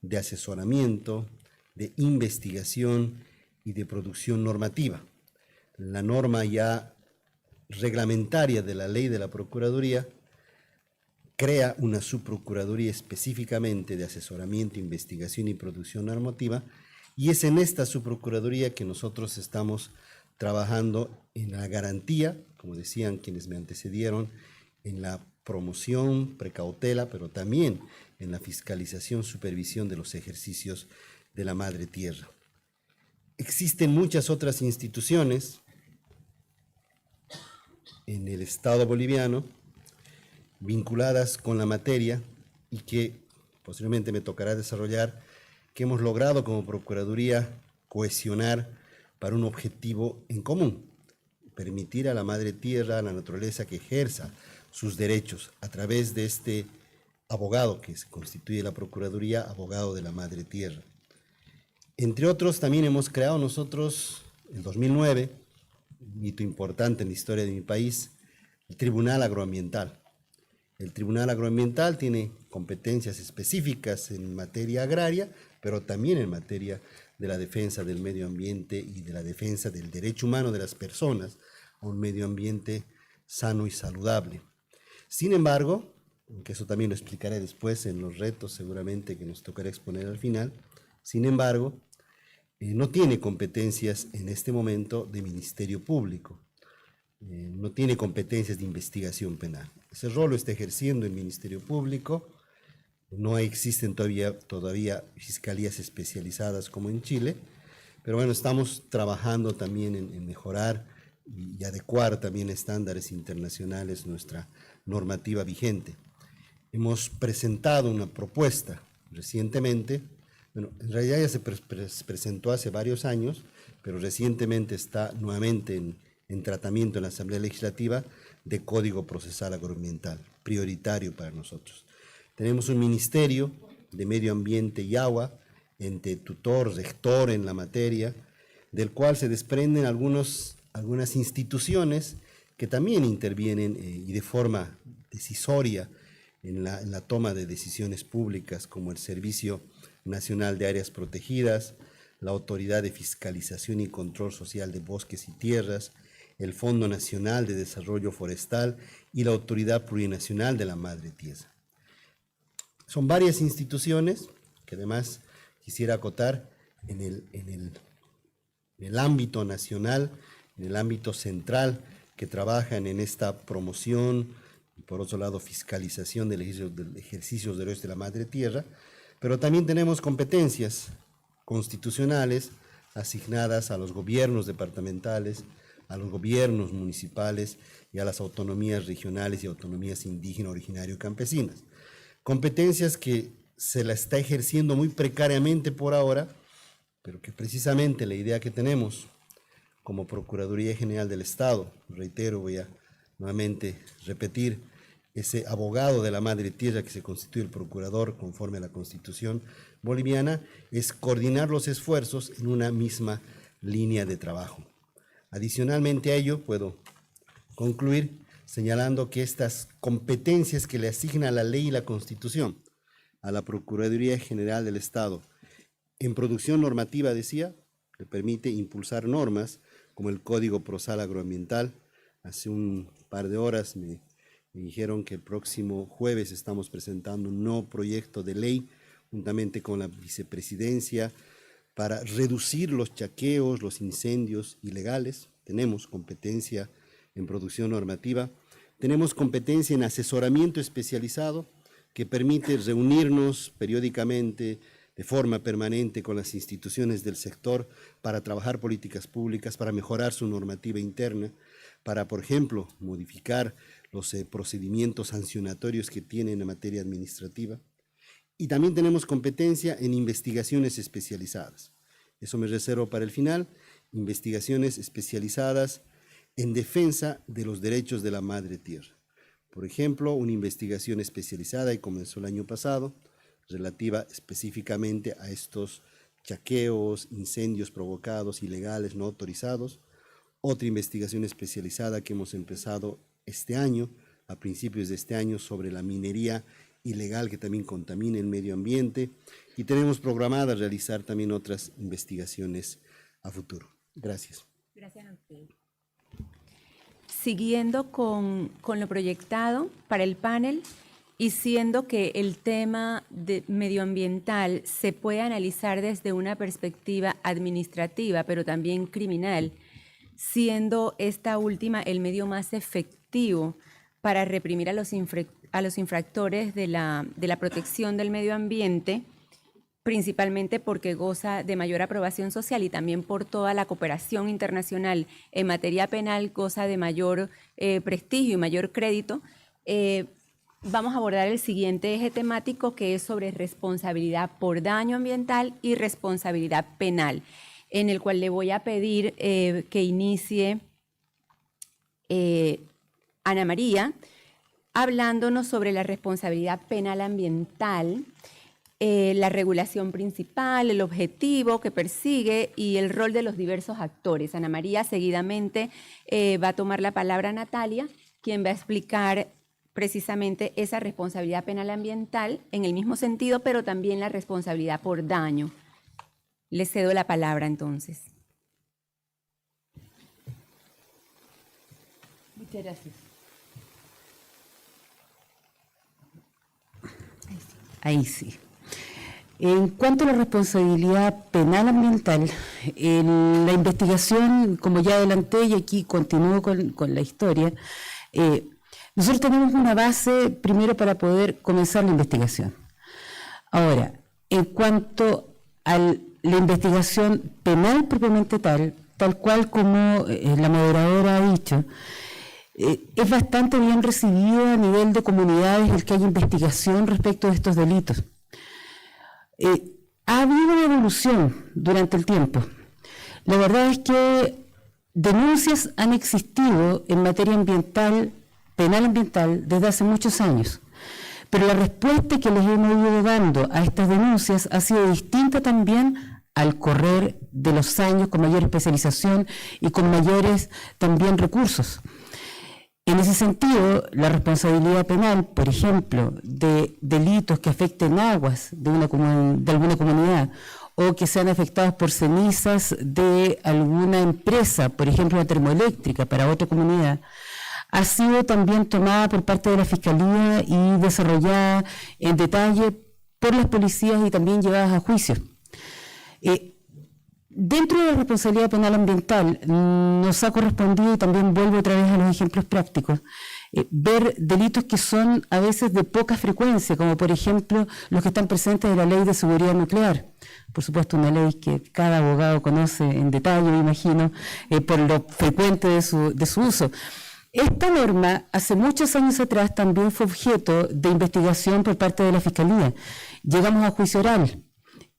de asesoramiento, de investigación y de producción normativa. La norma ya reglamentaria de la ley de la Procuraduría crea una subprocuraduría específicamente de asesoramiento, investigación y producción normativa, y es en esta subprocuraduría que nosotros estamos trabajando en la garantía, como decían quienes me antecedieron, en la promoción, precautela, pero también en la fiscalización, supervisión de los ejercicios de la madre tierra. Existen muchas otras instituciones en el Estado boliviano vinculadas con la materia y que posteriormente me tocará desarrollar, que hemos logrado como Procuraduría cohesionar para un objetivo en común: permitir a la madre tierra, a la naturaleza, que ejerza sus derechos a través de este abogado que se constituye la Procuraduría, abogado de la madre tierra. Entre otros, también hemos creado nosotros, en 2009, un hito importante en la historia de mi país, el Tribunal Agroambiental. El Tribunal Agroambiental tiene competencias específicas en materia agraria, pero también en materia de la defensa del medio ambiente y de la defensa del derecho humano de las personas a un medio ambiente sano y saludable. Sin embargo, aunque eso también lo explicaré después en los retos seguramente que nos tocará exponer al final, sin embargo, no tiene competencias en este momento de Ministerio Público, no tiene competencias de investigación penal. Ese rol lo está ejerciendo el Ministerio Público. No existen todavía fiscalías especializadas como en Chile, pero bueno, estamos trabajando también en mejorar y adecuar también estándares internacionales nuestra normativa vigente. Hemos presentado una propuesta recientemente, bueno, en realidad ya se presentó hace varios años, pero recientemente está nuevamente en tratamiento en la Asamblea Legislativa de Código Procesal Agroambiental, prioritario para nosotros. Tenemos un Ministerio de Medio Ambiente y Agua, ente tutor, rector en la materia, del cual se desprenden algunas instituciones que también intervienen y de forma decisoria en la toma de decisiones públicas, como el Servicio Nacional de Áreas Protegidas, la Autoridad de Fiscalización y Control Social de Bosques y Tierras, el Fondo Nacional de Desarrollo Forestal y la Autoridad Plurinacional de la Madre Tierra. Son varias instituciones que además quisiera acotar en el ámbito nacional, en el ámbito central, que trabajan en esta promoción y por otro lado fiscalización del ejercicio de los derechos de la Madre Tierra, pero también tenemos competencias constitucionales asignadas a los gobiernos departamentales, a los gobiernos municipales y a las autonomías regionales y autonomías indígenas, originarias y campesinas. Competencias que se la está ejerciendo muy precariamente por ahora, pero que precisamente la idea que tenemos como Procuraduría General del Estado, reitero, voy a nuevamente repetir, ese abogado de la Madre Tierra que se constituye el procurador conforme a la Constitución boliviana, es coordinar los esfuerzos en una misma línea de trabajo. Adicionalmente a ello, puedo concluir señalando que estas competencias que le asigna la ley y la Constitución a la Procuraduría General del Estado en producción normativa, decía, le permite impulsar normas como el Código Procesal Agroambiental. Hace un par de horas me dijeron que el próximo jueves estamos presentando un nuevo proyecto de ley juntamente con la vicepresidencia para reducir los chaqueos, los incendios ilegales. Tenemos competencia en producción normativa, tenemos competencia en asesoramiento especializado que permite reunirnos periódicamente de forma permanente con las instituciones del sector para trabajar políticas públicas, para mejorar su normativa interna, para, por ejemplo, modificar los procedimientos sancionatorios que tienen en materia administrativa. Y también tenemos competencia en investigaciones especializadas. Eso me reservo para el final, investigaciones especializadas en defensa de los derechos de la Madre Tierra. Por ejemplo, una investigación especializada y comenzó el año pasado, relativa específicamente a estos chaqueos, incendios provocados, ilegales, no autorizados. Otra investigación especializada que hemos empezado este año, a principios de este año, sobre la minería ilegal que también contamina el medio ambiente. Y tenemos programada realizar también otras investigaciones a futuro. Gracias. Gracias a usted. Siguiendo con lo proyectado para el panel, y siendo que el tema medioambiental se puede analizar desde una perspectiva administrativa, pero también criminal, siendo esta última el medio más efectivo para reprimir a los infractores de la protección del medio ambiente, principalmente porque goza de mayor aprobación social y también por toda la cooperación internacional en materia penal, goza de mayor prestigio y mayor crédito. Vamos a abordar el siguiente eje temático, que es sobre responsabilidad por daño ambiental y responsabilidad penal, en el cual le voy a pedir que inicie Ana María, hablándonos sobre la responsabilidad penal ambiental, la regulación principal, el objetivo que persigue y el rol de los diversos actores. Ana María, seguidamente va a tomar la palabra Natalia, quien va a explicar precisamente esa responsabilidad penal ambiental en el mismo sentido, pero también la responsabilidad por daño. Le cedo la palabra entonces. Muchas gracias. Ahí sí. En cuanto a la responsabilidad penal ambiental, la investigación, como ya adelanté y aquí continúo con la historia, nosotros tenemos una base primero para poder comenzar la investigación. Ahora, en cuanto a la investigación penal propiamente tal cual como la moderadora ha dicho, es bastante bien recibido a nivel de comunidades el que haya investigación respecto de estos delitos. Ha habido una evolución durante el tiempo. La verdad es que denuncias han existido en materia ambiental, penal ambiental, desde hace muchos años. Pero la respuesta que les hemos ido dando a estas denuncias ha sido distinta también al correr de los años, con mayor especialización y con mayores también recursos. En ese sentido, la responsabilidad penal, por ejemplo, de delitos que afecten aguas de alguna comunidad o que sean afectados por cenizas de alguna empresa, por ejemplo, una termoeléctrica para otra comunidad, ha sido también tomada por parte de la Fiscalía y desarrollada en detalle por las policías y también llevadas a juicio. Dentro de la responsabilidad penal ambiental nos ha correspondido, y también vuelvo otra vez a los ejemplos prácticos, ver delitos que son a veces de poca frecuencia, como por ejemplo los que están presentes en la Ley de Seguridad Nuclear. Por supuesto, una ley que cada abogado conoce en detalle, me imagino, por lo frecuente de su uso. Esta norma, hace muchos años atrás, también fue objeto de investigación por parte de la Fiscalía. Llegamos a juicio oral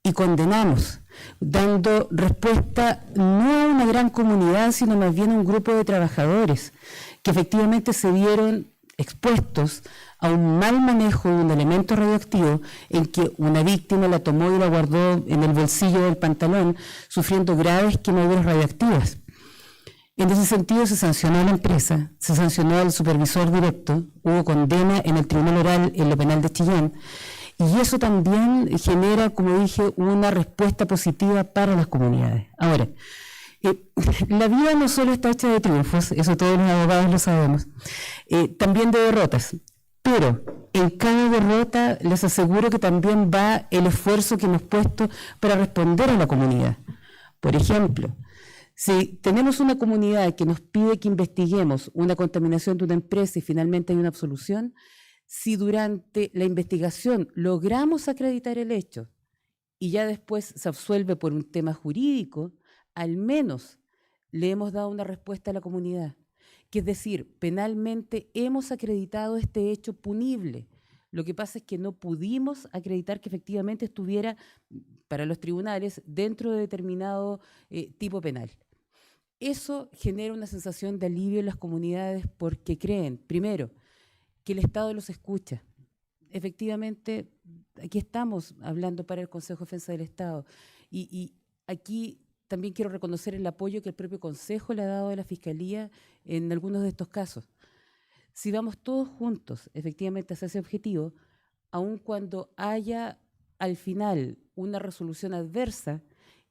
y condenamos, dando respuesta no a una gran comunidad, sino más bien a un grupo de trabajadores que efectivamente se vieron expuestos a un mal manejo de un elemento radioactivo en que una víctima la tomó y la guardó en el bolsillo del pantalón, sufriendo graves quemaduras radioactivas. En ese sentido se sancionó a la empresa, se sancionó al supervisor directo, hubo condena en el Tribunal Oral en lo penal de Chillán, y eso también genera, como dije, una respuesta positiva para las comunidades. Ahora, la vida no solo está hecha de triunfos, eso todos los abogados lo sabemos, también de derrotas, pero en cada derrota les aseguro que también va el esfuerzo que hemos puesto para responder a la comunidad. Por ejemplo, si tenemos una comunidad que nos pide que investiguemos una contaminación de una empresa y finalmente hay una absolución, si durante la investigación logramos acreditar el hecho y ya después se absuelve por un tema jurídico, al menos le hemos dado una respuesta a la comunidad, que es decir, penalmente hemos acreditado este hecho punible. Lo que pasa es que no pudimos acreditar que efectivamente estuviera para los tribunales dentro de determinado tipo penal. Eso genera una sensación de alivio en las comunidades porque creen, primero, que el Estado los escucha. Efectivamente, aquí estamos hablando para el Consejo de Defensa del Estado y aquí también quiero reconocer el apoyo que el propio Consejo le ha dado a la Fiscalía en algunos de estos casos. Si vamos todos juntos, efectivamente, hacia ese objetivo, aun cuando haya al final una resolución adversa,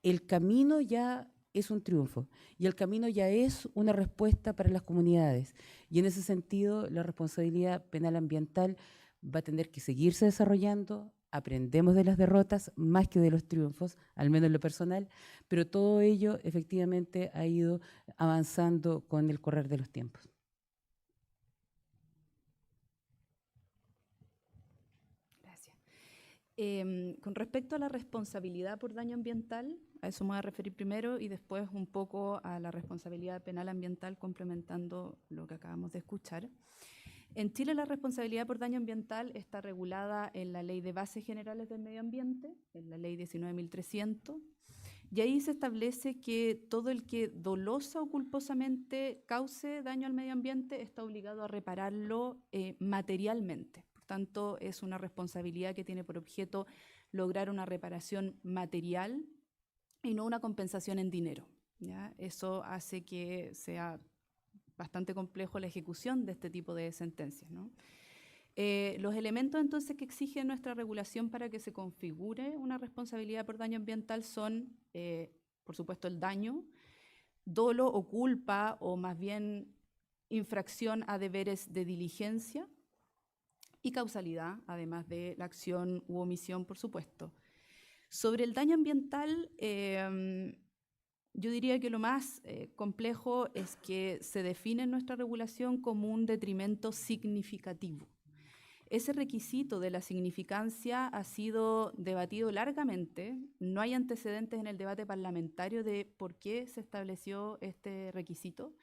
el camino ya es un triunfo y el camino ya es una respuesta para las comunidades. Y en ese sentido, la responsabilidad penal ambiental va a tener que seguirse desarrollando. Aprendemos de las derrotas más que de los triunfos, al menos en lo personal, pero todo ello efectivamente ha ido avanzando con el correr de los tiempos. Gracias. Con respecto a la responsabilidad por daño ambiental, a eso me voy a referir primero y después un poco a la responsabilidad penal ambiental, complementando lo que acabamos de escuchar. En Chile la responsabilidad por daño ambiental está regulada en la Ley de Bases Generales del Medio Ambiente, en la Ley 19.300, y ahí se establece que todo el que dolosa o culposamente cause daño al medio ambiente está obligado a repararlo materialmente. Por tanto, es una responsabilidad que tiene por objeto lograr una reparación material y no una compensación en dinero, ¿ya? Eso hace que sea bastante complejo la ejecución de este tipo de sentencias, ¿no? Los elementos entonces que exige nuestra regulación para que se configure una responsabilidad por daño ambiental son, por supuesto, el daño, dolo o culpa o más bien infracción a deberes de diligencia y causalidad, además de la acción u omisión, por supuesto. Sobre el daño ambiental, yo diría que lo más complejo es que se define en nuestra regulación como un detrimento significativo. Ese requisito de la significancia ha sido debatido largamente. No hay antecedentes en el debate parlamentario de por qué se estableció este requisito.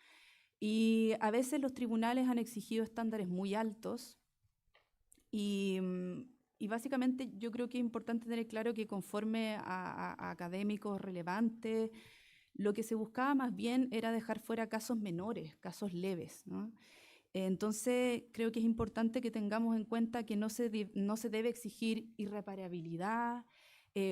Y a veces los tribunales han exigido estándares muy altos y básicamente yo creo que es importante tener claro que conforme a académicos relevantes, Lo que se buscaba más bien era dejar fuera casos menores, casos leves, ¿no? Entonces, creo que es importante que tengamos en cuenta que no se debe exigir irreparabilidad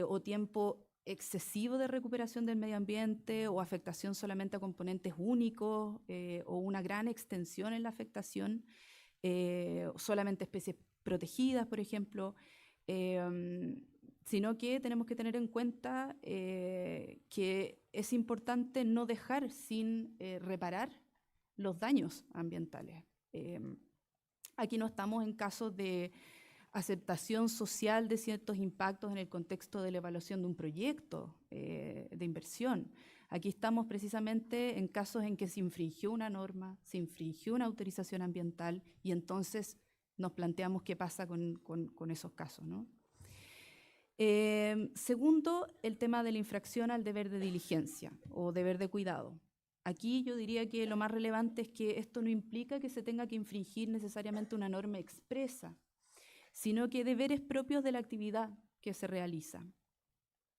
o tiempo excesivo de recuperación del medio ambiente o afectación solamente a componentes únicos o una gran extensión en la afectación, solamente especies protegidas, por ejemplo, sino que tenemos que tener en cuenta que es importante no dejar sin reparar los daños ambientales. Aquí no estamos en casos de aceptación social de ciertos impactos en el contexto de la evaluación de un proyecto de inversión. Aquí estamos precisamente en casos en que se infringió una norma, se infringió una autorización ambiental y entonces nos planteamos qué pasa con esos casos, ¿no? Segundo, el tema de la infracción al deber de diligencia o deber de cuidado. Aquí yo diría que lo más relevante es que esto no implica que se tenga que infringir necesariamente una norma expresa, sino que deberes propios de la actividad que se realiza.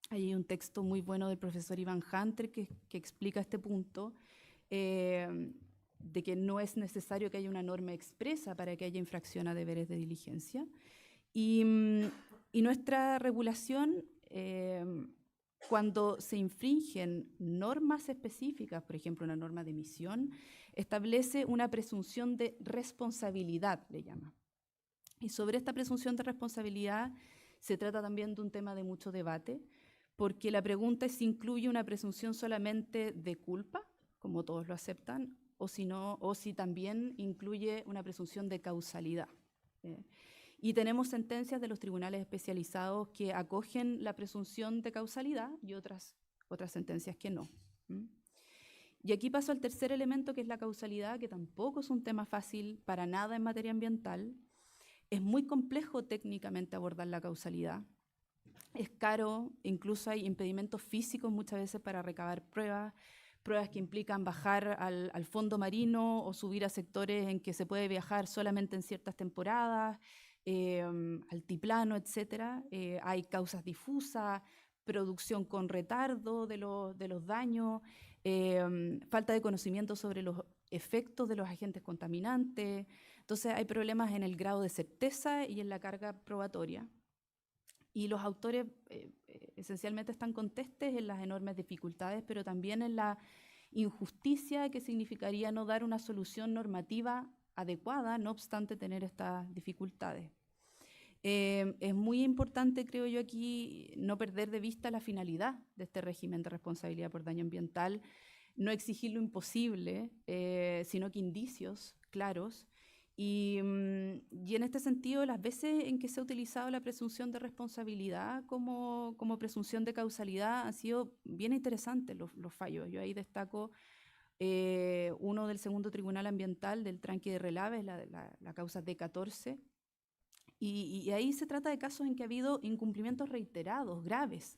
Hay un texto muy bueno del profesor Iván Hunter que explica este punto, de que no es necesario que haya una norma expresa para que haya infracción a deberes de diligencia. Y nuestra regulación, cuando se infringen normas específicas, por ejemplo, una norma de emisión, establece una presunción de responsabilidad, le llama. Y sobre esta presunción de responsabilidad se trata también de un tema de mucho debate, porque la pregunta es si incluye una presunción solamente de culpa, como todos lo aceptan, o si también incluye una presunción de causalidad. Y tenemos sentencias de los tribunales especializados que acogen la presunción de causalidad y otras sentencias que no. Y aquí paso al tercer elemento, que es la causalidad, que tampoco es un tema fácil para nada en materia ambiental. Es muy complejo técnicamente abordar la causalidad. Es caro, incluso hay impedimentos físicos muchas veces para recabar pruebas que implican bajar al fondo marino o subir a sectores en que se puede viajar solamente en ciertas temporadas, altiplano, etc. Hay causas difusas, producción con retardo de los daños, falta de conocimiento sobre los efectos de los agentes contaminantes. Entonces hay problemas en el grado de certeza y en la carga probatoria. Y los autores esencialmente están contestes en las enormes dificultades, pero también en la injusticia que significaría no dar una solución normativa adecuada, no obstante tener estas dificultades. Es muy importante, creo yo, aquí no perder de vista la finalidad de este régimen de responsabilidad por daño ambiental, no exigir lo imposible, sino que indicios claros. Y en este sentido, las veces en que se ha utilizado la presunción de responsabilidad como presunción de causalidad han sido bien interesantes los fallos. Yo ahí destaco uno del segundo tribunal ambiental del tranque de Relaves, la causa D14, y ahí se trata de casos en que ha habido incumplimientos reiterados, graves,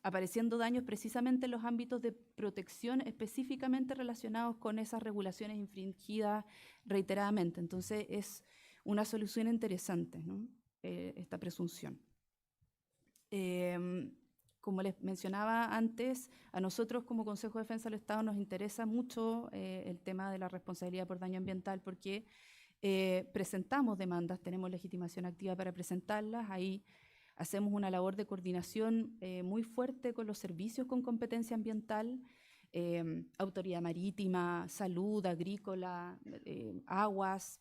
apareciendo daños precisamente en los ámbitos de protección específicamente relacionados con esas regulaciones infringidas reiteradamente. Entonces es una solución interesante, ¿no? Esta presunción. Como les mencionaba antes, a nosotros como Consejo de Defensa del Estado nos interesa mucho el tema de la responsabilidad por daño ambiental porque presentamos demandas, tenemos legitimación activa para presentarlas, ahí hacemos una labor de coordinación muy fuerte con los servicios con competencia ambiental, autoridad marítima, salud, agrícola, aguas,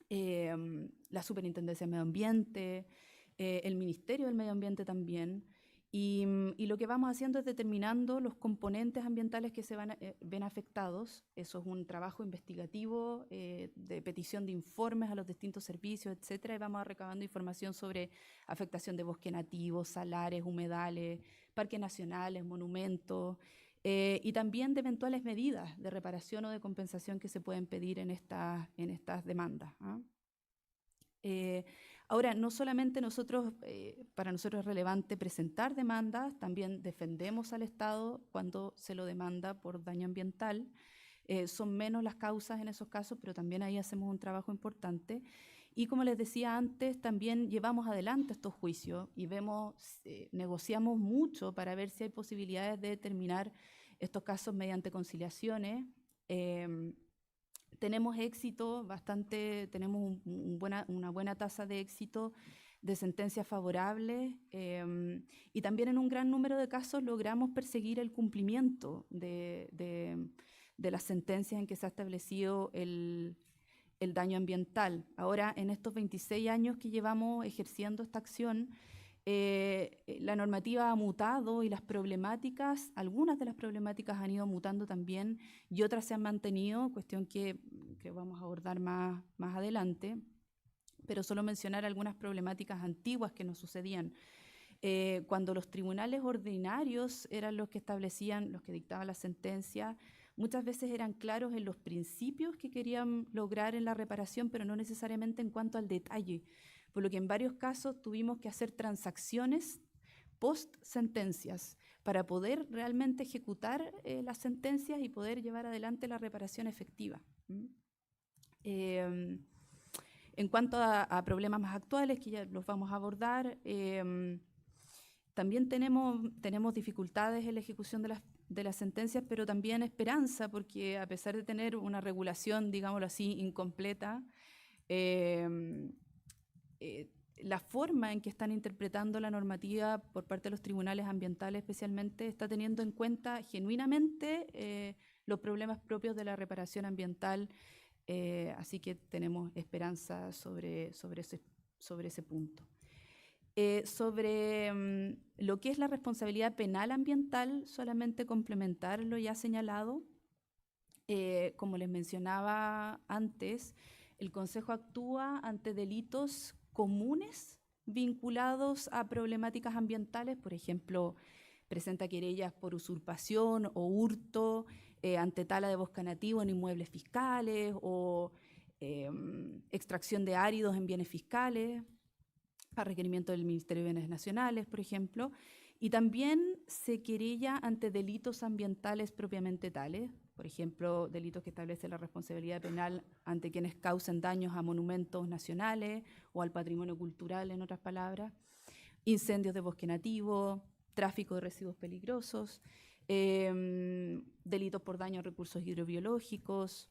la Superintendencia de Medio Ambiente, el Ministerio del Medio Ambiente también. Y lo que vamos haciendo es determinando los componentes ambientales que se ven afectados. Eso es un trabajo investigativo de petición de informes a los distintos servicios, etcétera, y vamos recabando información sobre afectación de bosque nativo, salares, humedales, parques nacionales, monumentos, y también de eventuales medidas de reparación o de compensación que se pueden pedir en estas demandas. Ahora, no solamente para nosotros es relevante presentar demandas, también defendemos al Estado cuando se lo demanda por daño ambiental. Son menos las causas en esos casos, pero también ahí hacemos un trabajo importante. Y como les decía antes, también llevamos adelante estos juicios y negociamos mucho para ver si hay posibilidades de terminar estos casos mediante conciliaciones. Tenemos éxito tenemos una buena tasa de éxito de sentencias favorables y también en un gran número de casos logramos perseguir el cumplimiento de las sentencias en que se ha establecido el daño ambiental. Ahora, en estos 26 años que llevamos ejerciendo esta acción, la normativa ha mutado y algunas de las problemáticas han ido mutando también y otras se han mantenido, cuestión que vamos a abordar más adelante, pero solo mencionar algunas problemáticas antiguas que nos sucedían. Cuando los tribunales ordinarios eran los que establecían, los que dictaban la sentencia, muchas veces eran claros en los principios que querían lograr en la reparación, pero no necesariamente en cuanto al detalle, por lo que en varios casos tuvimos que hacer transacciones post-sentencias para poder realmente ejecutar las sentencias y poder llevar adelante la reparación efectiva. En cuanto a problemas más actuales, que ya los vamos a abordar, también tenemos dificultades en la ejecución de las sentencias, pero también esperanza, porque a pesar de tener una regulación, digámoslo así, incompleta, la forma en que están interpretando la normativa por parte de los tribunales ambientales especialmente está teniendo en cuenta genuinamente los problemas propios de la reparación ambiental, así que tenemos esperanza sobre ese punto. Sobre lo que es la responsabilidad penal ambiental, solamente complementar lo ya señalado. Como les mencionaba antes, el Consejo actúa ante delitos comunes vinculados a problemáticas ambientales, por ejemplo, presenta querellas por usurpación o hurto ante tala de bosque nativo en inmuebles fiscales o extracción de áridos en bienes fiscales, a requerimiento del Ministerio de Bienes Nacionales, por ejemplo, y también se querella ante delitos ambientales propiamente tales, por ejemplo, delitos que establecen la responsabilidad penal ante quienes causen daños a monumentos nacionales o al patrimonio cultural, en otras palabras, incendios de bosque nativo, tráfico de residuos peligrosos, delitos por daño a recursos hidrobiológicos,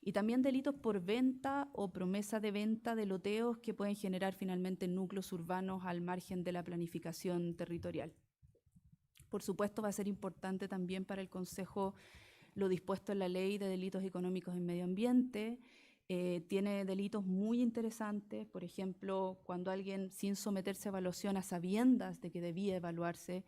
y también delitos por venta o promesa de venta de loteos que pueden generar finalmente núcleos urbanos al margen de la planificación territorial. Por supuesto, va a ser importante también para el Consejo lo dispuesto en la Ley de Delitos Económicos en Medio Ambiente. Tiene delitos muy interesantes, por ejemplo, cuando alguien, sin someterse a evaluación a sabiendas de que debía evaluarse,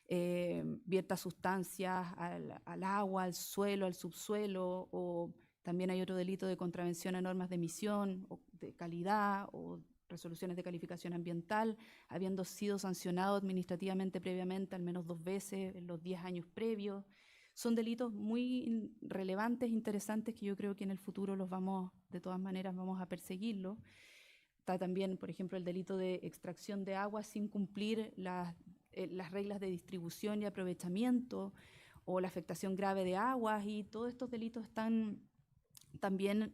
vierta sustancias al agua, al suelo, al subsuelo, o también hay otro delito de contravención a normas de emisión, o de calidad, o resoluciones de calificación ambiental, habiendo sido sancionado administrativamente previamente al menos 2 veces en los 10 años previos. Son delitos muy relevantes, interesantes, que yo creo que en el futuro de todas maneras, vamos a perseguirlos. Está también, por ejemplo, el delito de extracción de agua sin cumplir las reglas de distribución y aprovechamiento, o la afectación grave de aguas, y todos estos delitos también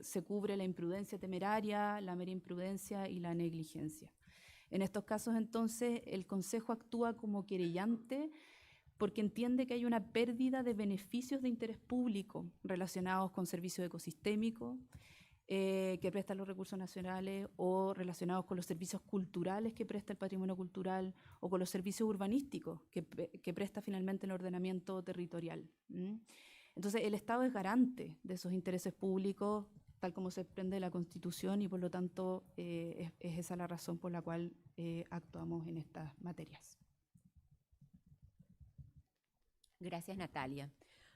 se cubre la imprudencia temeraria, la mera imprudencia y la negligencia. En estos casos, entonces, el Consejo actúa como querellante porque entiende que hay una pérdida de beneficios de interés público relacionados con servicios ecosistémicos que prestan los recursos nacionales, o relacionados con los servicios culturales que presta el patrimonio cultural, o con los servicios urbanísticos que presta finalmente el ordenamiento territorial. Entonces, el Estado es garante de esos intereses públicos, tal como se desprende de la Constitución, y por lo tanto es esa la razón por la cual actuamos en estas materias. Gracias, Natalia.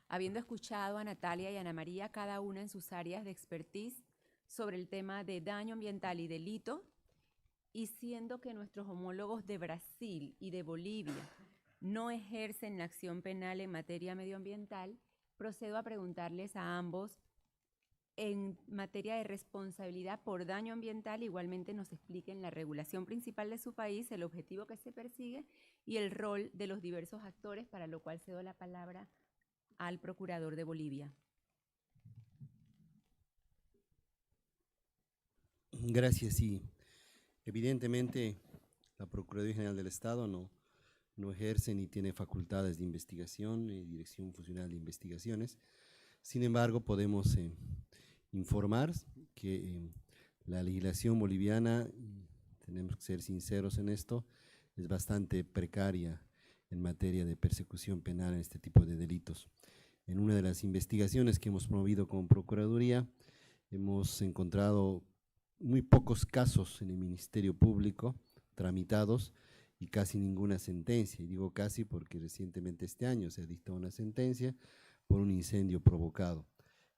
Habiendo escuchado a Natalia y Ana María, cada una en sus áreas de expertise sobre el tema de daño ambiental y delito, y siendo que nuestros homólogos de Brasil y de Bolivia no ejercen la acción penal en materia medioambiental, procedo a preguntarles a ambos, en materia de responsabilidad por daño ambiental, igualmente nos expliquen la regulación principal de su país, el objetivo que se persigue y el rol de los diversos actores, para lo cual cedo la palabra al procurador de Bolivia. Gracias. Sí, evidentemente la Procuraduría General del Estado no ejerce ni tiene facultades de investigación ni Dirección Funcional de Investigaciones. Sin embargo, podemos informar que la legislación boliviana, tenemos que ser sinceros en esto, es bastante precaria en materia de persecución penal en este tipo de delitos. En una de las investigaciones que hemos promovido como Procuraduría, hemos encontrado muy pocos casos en el Ministerio Público tramitados y casi ninguna sentencia. Y digo casi porque recientemente este año se ha dictado una sentencia por un incendio provocado.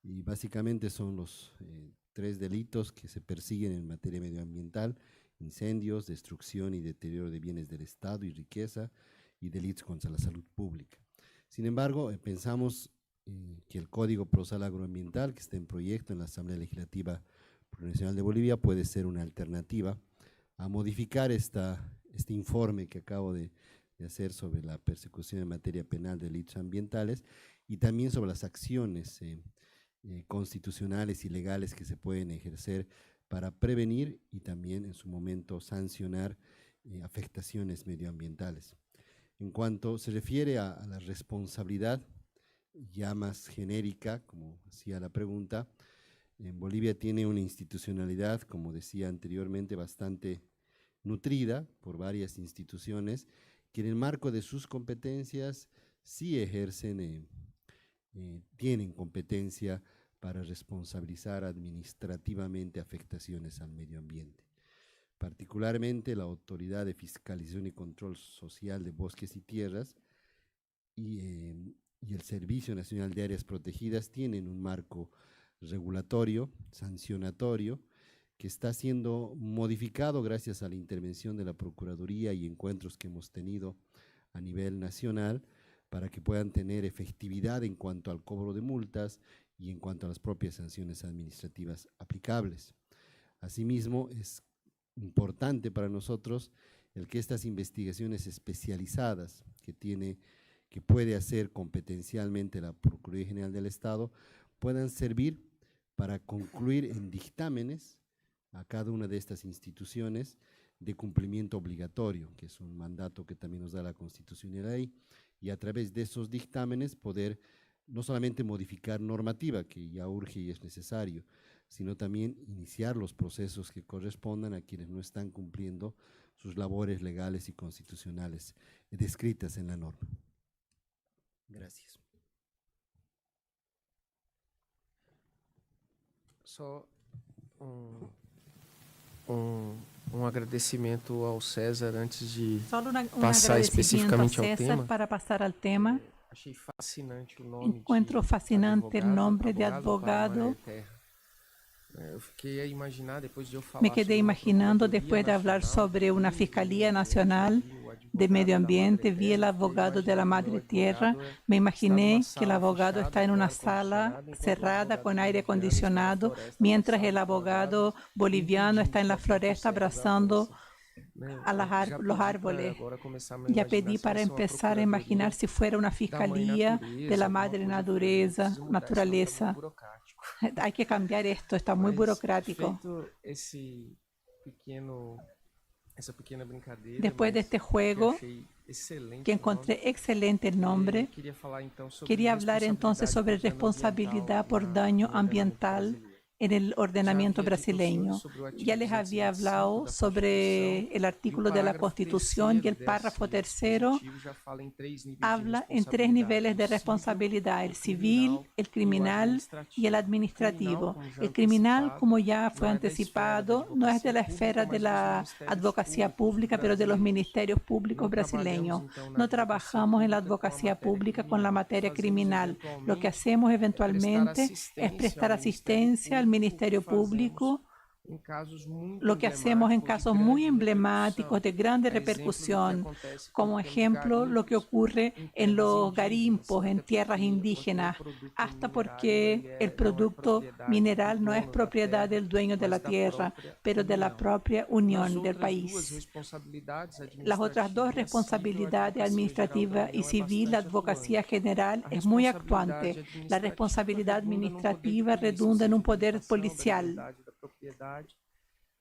Y básicamente son los 3 delitos que se persiguen en materia medioambiental: incendios, destrucción y deterioro de bienes del Estado y riqueza, y delitos contra la salud pública. Sin embargo, pensamos que el Código Procesal Agroambiental, que está en proyecto en la Asamblea Legislativa Plurinacional de Bolivia, puede ser una alternativa a modificar este informe que acabo de hacer sobre la persecución en materia penal de delitos ambientales, y también sobre las acciones constitucionales y legales que se pueden ejercer para prevenir y también en su momento sancionar afectaciones medioambientales. En cuanto se refiere a la responsabilidad ya más genérica, como hacía la pregunta, en Bolivia tiene una institucionalidad, como decía anteriormente, bastante nutrida por varias instituciones que en el marco de sus competencias sí ejercen, tienen competencia para responsabilizar administrativamente afectaciones al medio ambiente. Particularmente la Autoridad de Fiscalización y Control Social de Bosques y Tierras y el Servicio Nacional de Áreas Protegidas tienen un marco regulatorio, sancionatorio, que está siendo modificado gracias a la intervención de la Procuraduría y encuentros que hemos tenido a nivel nacional para que puedan tener efectividad en cuanto al cobro de multas y en cuanto a las propias sanciones administrativas aplicables. Asimismo, es importante para nosotros el que estas investigaciones especializadas que puede hacer competencialmente la Procuraduría General del Estado puedan servir para concluir en dictámenes a cada una de estas instituciones de cumplimiento obligatorio, que es un mandato que también nos da la Constitución y la ley, y a través de esos dictámenes poder no solamente modificar normativa, que ya urge y es necesario, sino también iniciar los procesos que correspondan a quienes no están cumpliendo sus labores legales y constitucionales descritas en la norma. Gracias. Só agradecimento ao César antes de passar especificamente ao tema. Para pasar al tema. Achei fascinante o nome. Encuentro fascinante el nombre de advogado. Me quedé imaginando después de hablar sobre una Fiscalía Nacional de Medio Ambiente, vi el abogado de la Madre Tierra, me imaginé que el abogado está en una sala cerrada con aire acondicionado, mientras el abogado boliviano está en la floresta abrazando a los árboles. Ya pedí para empezar a imaginar si fuera una Fiscalía de la Madre Naturaleza. Hay que cambiar esto, está muy burocrático. Después de este juego, que encontré excelente el nombre, quería hablar entonces sobre responsabilidad por daño ambiental en el ordenamiento brasileño. Ya les había hablado sobre el artículo de la Constitución y el párrafo tercero habla en 3 niveles de responsabilidad: el civil, el criminal y el administrativo. El criminal, como ya fue anticipado, no es de la esfera de la advocacia pública, pero de los ministerios públicos brasileños. No trabajamos en la advocacia pública con la materia criminal. Lo que hacemos eventualmente es prestar asistencia al Ministerio Público, lo que hacemos en casos muy emblemáticos de grande repercusión, como ejemplo lo que ocurre en los garimpos en tierras indígenas, hasta porque el producto mineral no es propiedad del dueño de la tierra, pero de la propia unión del país. Las otras 2 responsabilidades, administrativa y civil, la advocacia general es muy actuante. La responsabilidad administrativa redunda en un poder policial.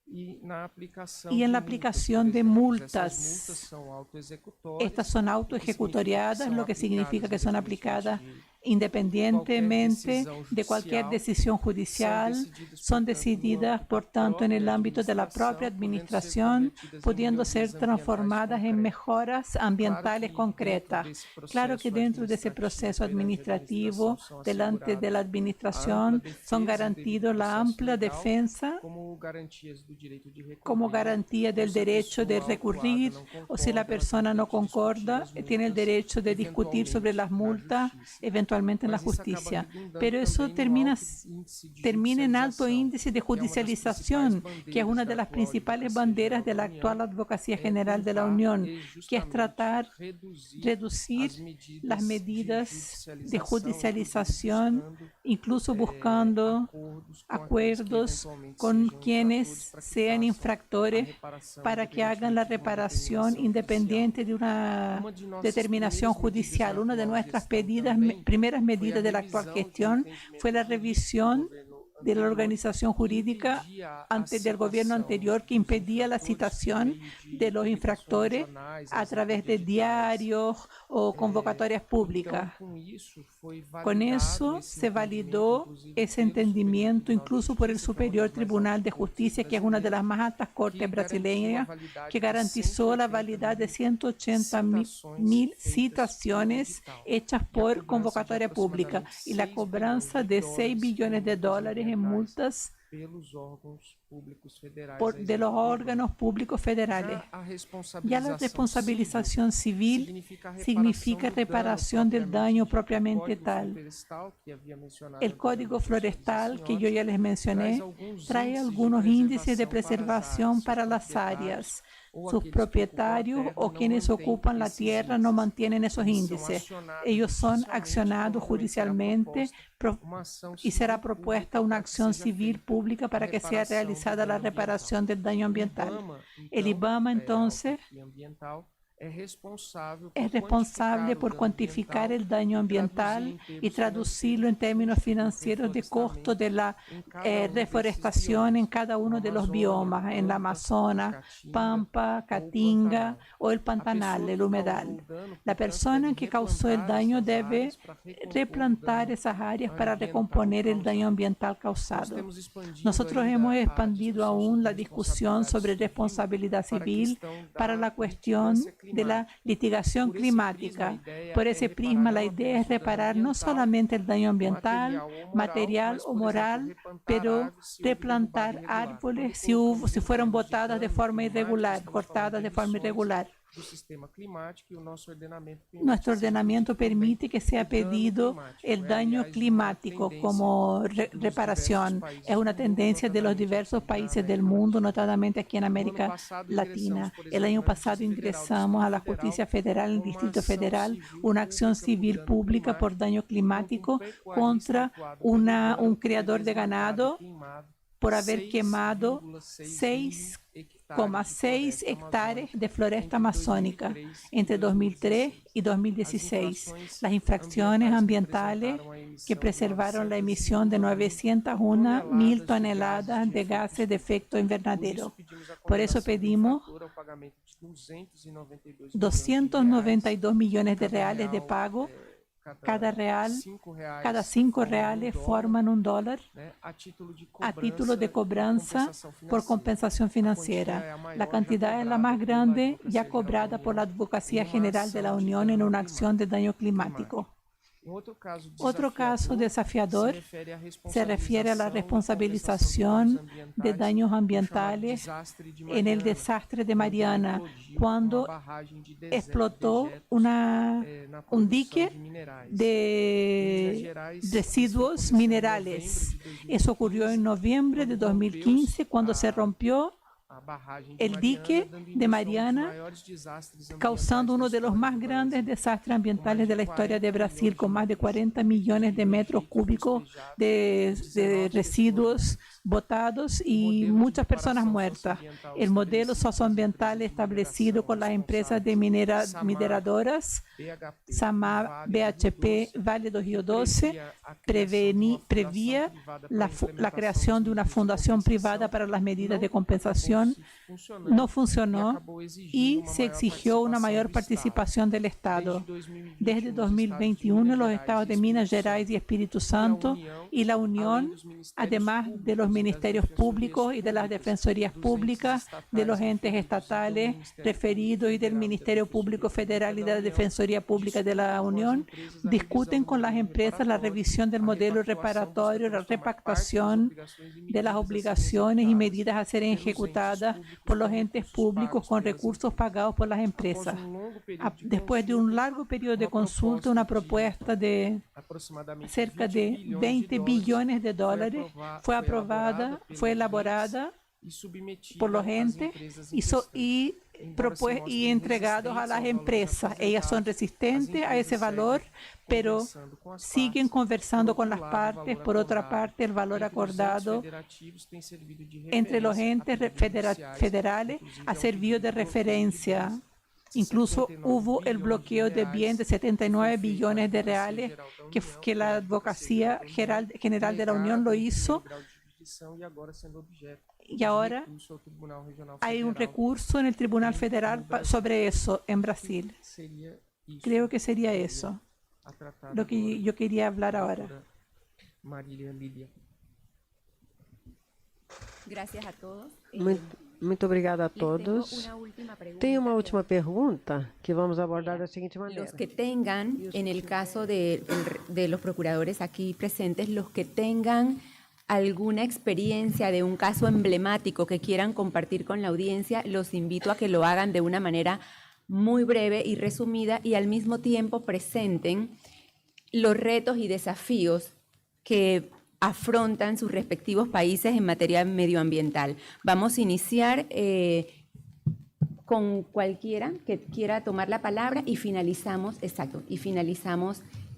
y en la aplicación de multas. Estas son autoejecutoriadas, lo que significa que son aplicadas independientemente de cualquier decisión judicial, son decididas, por tanto, en el ámbito de la propia administración, pudiendo ser transformadas en mejoras ambientales concretas. Claro que dentro de ese proceso administrativo, delante de la administración, son garantidos la amplia defensa como garantía del derecho de recurrir, o si la persona no concorda, tiene el derecho de discutir sobre las multas, eventualmente en la justicia, pero eso termina en alto índice de judicialización, que es una de las principales banderas de la actual Advocacia General de la Unión, que es tratar de reducir las medidas de judicialización, incluso buscando acuerdos con quienes sean infractores para que hagan la reparación independiente de una determinación judicial. Una de nuestras primeras medidas de la actual gestión fue la revisión de la organización jurídica del gobierno anterior, que impedía la citación de los infractores a través de diarios o convocatorias públicas. Con eso se validó ese entendimiento incluso por el Superior Tribunal de Justicia, que es una de las más altas cortes brasileñas, que garantizó la validad de 180.000 citaciones hechas por convocatoria pública y la cobranza de $6 billones en multas de los órganos públicos federales. Ya la responsabilización civil significa reparación del daño propiamente tal. El Código Florestal, que yo ya les mencioné, trae algunos índices de preservación para las áreas. Sus propietarios o quienes ocupan la tierra no mantienen esos índices. Ellos son accionados judicialmente y será propuesta una acción civil pública para que sea realizada la reparación del daño ambiental. El IBAMA, entonces, es responsable por cuantificar el daño ambiental y traducirlo en términos financieros de costo de la reforestación en cada uno de los biomas, en la Amazonas, Pampa, Caatinga o el Pantanal, el humedal. La persona que causó el daño debe replantar esas áreas para recomponer el daño ambiental causado. Nosotros hemos expandido aún la discusión sobre responsabilidad civil para la cuestión de la litigación climática. Por ese prisma, la idea es reparar no solamente el daño ambiental, material o moral, pero replantar árboles si fueron botadas de forma irregular, cortadas de forma irregular. Nuestro ordenamiento permite que sea pedido el daño climático como reparación. Es una tendencia de los diversos países del mundo, notadamente aquí en América Latina. El año pasado ingresamos a la Justicia Federal, en el Distrito Federal, una acción civil pública por daño climático contra un criador de ganado por haber quemado 6,6 hectáreas de floresta amazónica entre 2003 y 2016. Las infracciones ambientales que preservaron la emisión de 901.000 toneladas de gases de efecto invernadero. Por eso pedimos 292 millones de reales de pago. Cada 5 reales forman $1 a título de cobranza por compensación financiera. La cantidad es la más grande ya cobrada por la Advocacia General de la Unión en una acción de daño climático. Otro caso desafiador se refiere a la responsabilización de daños ambientales en el desastre de Mariana, cuando explotó un dique de residuos minerales. Eso ocurrió en noviembre de 2015, cuando se rompió el dique de Mariana, causando uno de los más grandes desastres ambientales de la historia de Brasil, con más de 40 millones de metros cúbicos de residuos botados y muchas personas muertas. El modelo socioambiental establecido con las empresas de mineradoras, SAMAR, BHP, Vale do Rio Doce, prevía la creación de una fundación privada para las medidas de compensación. No funcionó y se exigió una mayor participación del Estado. Desde 2021, los estados de Minas Gerais y Espíritu Santo y la Unión, además de los ministerios públicos y de las defensorías públicas, de los entes estatales referidos y del Ministerio Público Federal y de la Defensoría Pública de la Unión, discuten con las empresas la revisión del modelo reparatorio, la repactación de las obligaciones y medidas a ser ejecutadas por los entes públicos con recursos pagados por las empresas. Después de un largo periodo de consulta, una propuesta de cerca de 20 billones de dólares fue aprobada, fue elaborada por los entes y entregados a las empresas. Ellas son resistentes a ese valor, pero siguen conversando con las partes. Por otra parte, el valor acordado entre los entes federales ha servido de referencia. Incluso hubo el bloqueo de bien de 79 billones de reales que la Advocacia General de la Unión lo hizo. Y ahora hay un recurso en el Tribunal Federal sobre eso en Brasil. Creo que sería eso lo que yo quería hablar ahora. Gracias a todos. Muito obrigada a todos. Tenho uma última pergunta que vamos abordar da seguinte maneira. Los que tengan, en el caso de los procuradores aquí presentes, los que tengan alguna experiencia de un caso emblemático que quieran compartir con la audiencia, los invito a que lo hagan de una manera muy breve y resumida y al mismo tiempo presenten los retos y desafíos que afrontan sus respectivos países en materia medioambiental. Vamos a iniciar con cualquiera que quiera tomar la palabra y finalizamos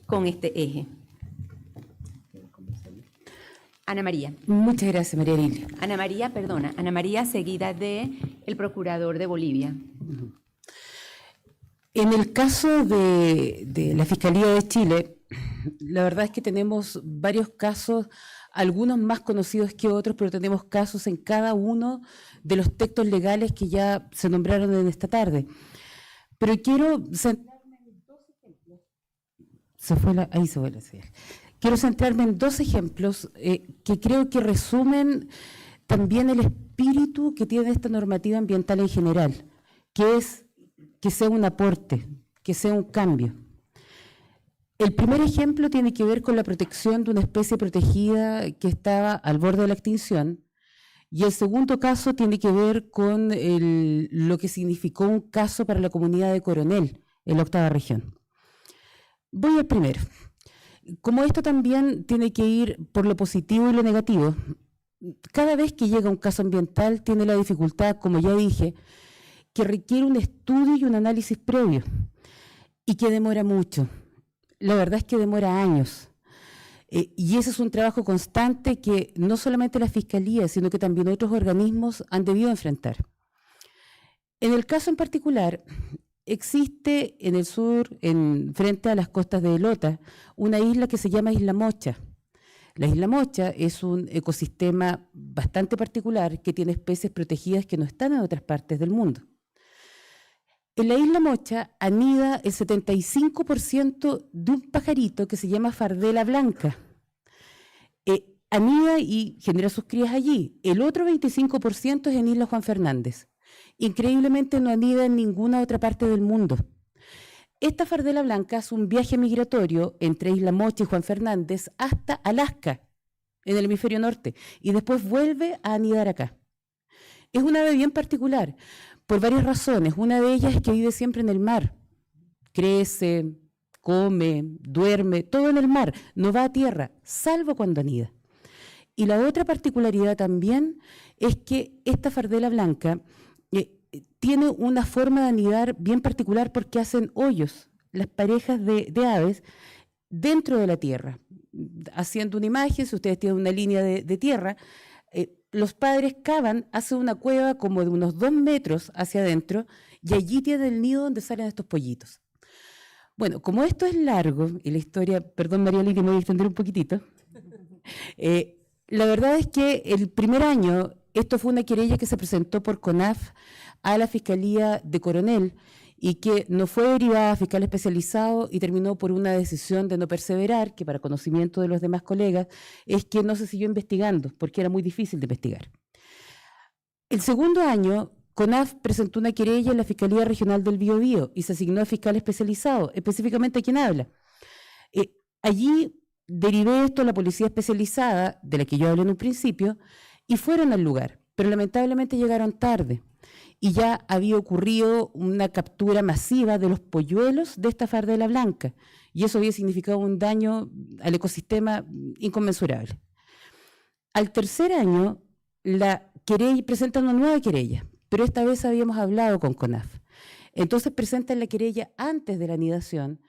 con este eje. Ana María. Muchas gracias, María Lilia. Ana María seguida de el procurador de Bolivia. En el caso de la Fiscalía de Chile, la verdad es que tenemos varios casos, algunos más conocidos que otros, pero tenemos casos en cada uno de los textos legales que ya se nombraron en esta tarde. Pero quiero centrarme en dos ejemplos. Quiero centrarme en dos ejemplos que creo que resumen también el espíritu que tiene esta normativa ambiental en general, que es que sea un aporte, que sea un cambio. El primer ejemplo tiene que ver con la protección de una especie protegida que estaba al borde de la extinción, y el segundo caso tiene que ver con lo que significó un caso para la comunidad de Coronel, en la 8ª región. Voy al primero. Como esto también tiene que ir por lo positivo y lo negativo, cada vez que llega un caso ambiental tiene la dificultad, como ya dije, que requiere un estudio y un análisis previo, y que demora mucho. La verdad es que demora años. Y ese es un trabajo constante que no solamente la Fiscalía, sino que también otros organismos han debido enfrentar. En el caso en particular, existe en el sur, frente a las costas de Lota, una isla que se llama Isla Mocha. La Isla Mocha es un ecosistema bastante particular que tiene especies protegidas que no están en otras partes del mundo. En la Isla Mocha anida el 75% de un pajarito que se llama fardela blanca. Anida y genera sus crías allí. El otro 25% es en Isla Juan Fernández. Increíblemente no anida en ninguna otra parte del mundo. Esta fardela blanca hace un viaje migratorio entre Isla Mocha y Juan Fernández hasta Alaska, en el hemisferio norte, y después vuelve a anidar acá. Es una ave bien particular, por varias razones. Una de ellas es que vive siempre en el mar. Crece, come, duerme, todo en el mar. No va a tierra, salvo cuando anida. Y la otra particularidad también es que esta fardela blanca tiene una forma de anidar bien particular porque hacen hoyos, las parejas de aves, dentro de la tierra. Haciendo una imagen, si ustedes tienen una línea de tierra, los padres cavan, hacen una cueva como de unos 2 metros hacia adentro y allí tienen el nido donde salen estos pollitos. Bueno, como esto es largo, y la historia, perdón María Lilia, me voy a extender un poquitito, la verdad es que el primer año, esto fue una querella que se presentó por CONAF a la Fiscalía de Coronel y que no fue derivada a fiscal especializado y terminó por una decisión de no perseverar, que para conocimiento de los demás colegas, es que no se siguió investigando, porque era muy difícil de investigar. El segundo año, CONAF presentó una querella en la Fiscalía Regional del Biobío y se asignó a fiscal especializado, específicamente a quien habla. Allí derivé esto a la policía especializada, de la que yo hablé en un principio, y fueron al lugar, pero lamentablemente llegaron tarde. Y ya había ocurrido una captura masiva de los polluelos de esta fardela blanca, y eso había significado un daño al ecosistema inconmensurable. Al tercer año, la querella presenta una nueva querella, pero esta vez habíamos hablado con CONAF. Entonces presentan la querella antes de la anidación,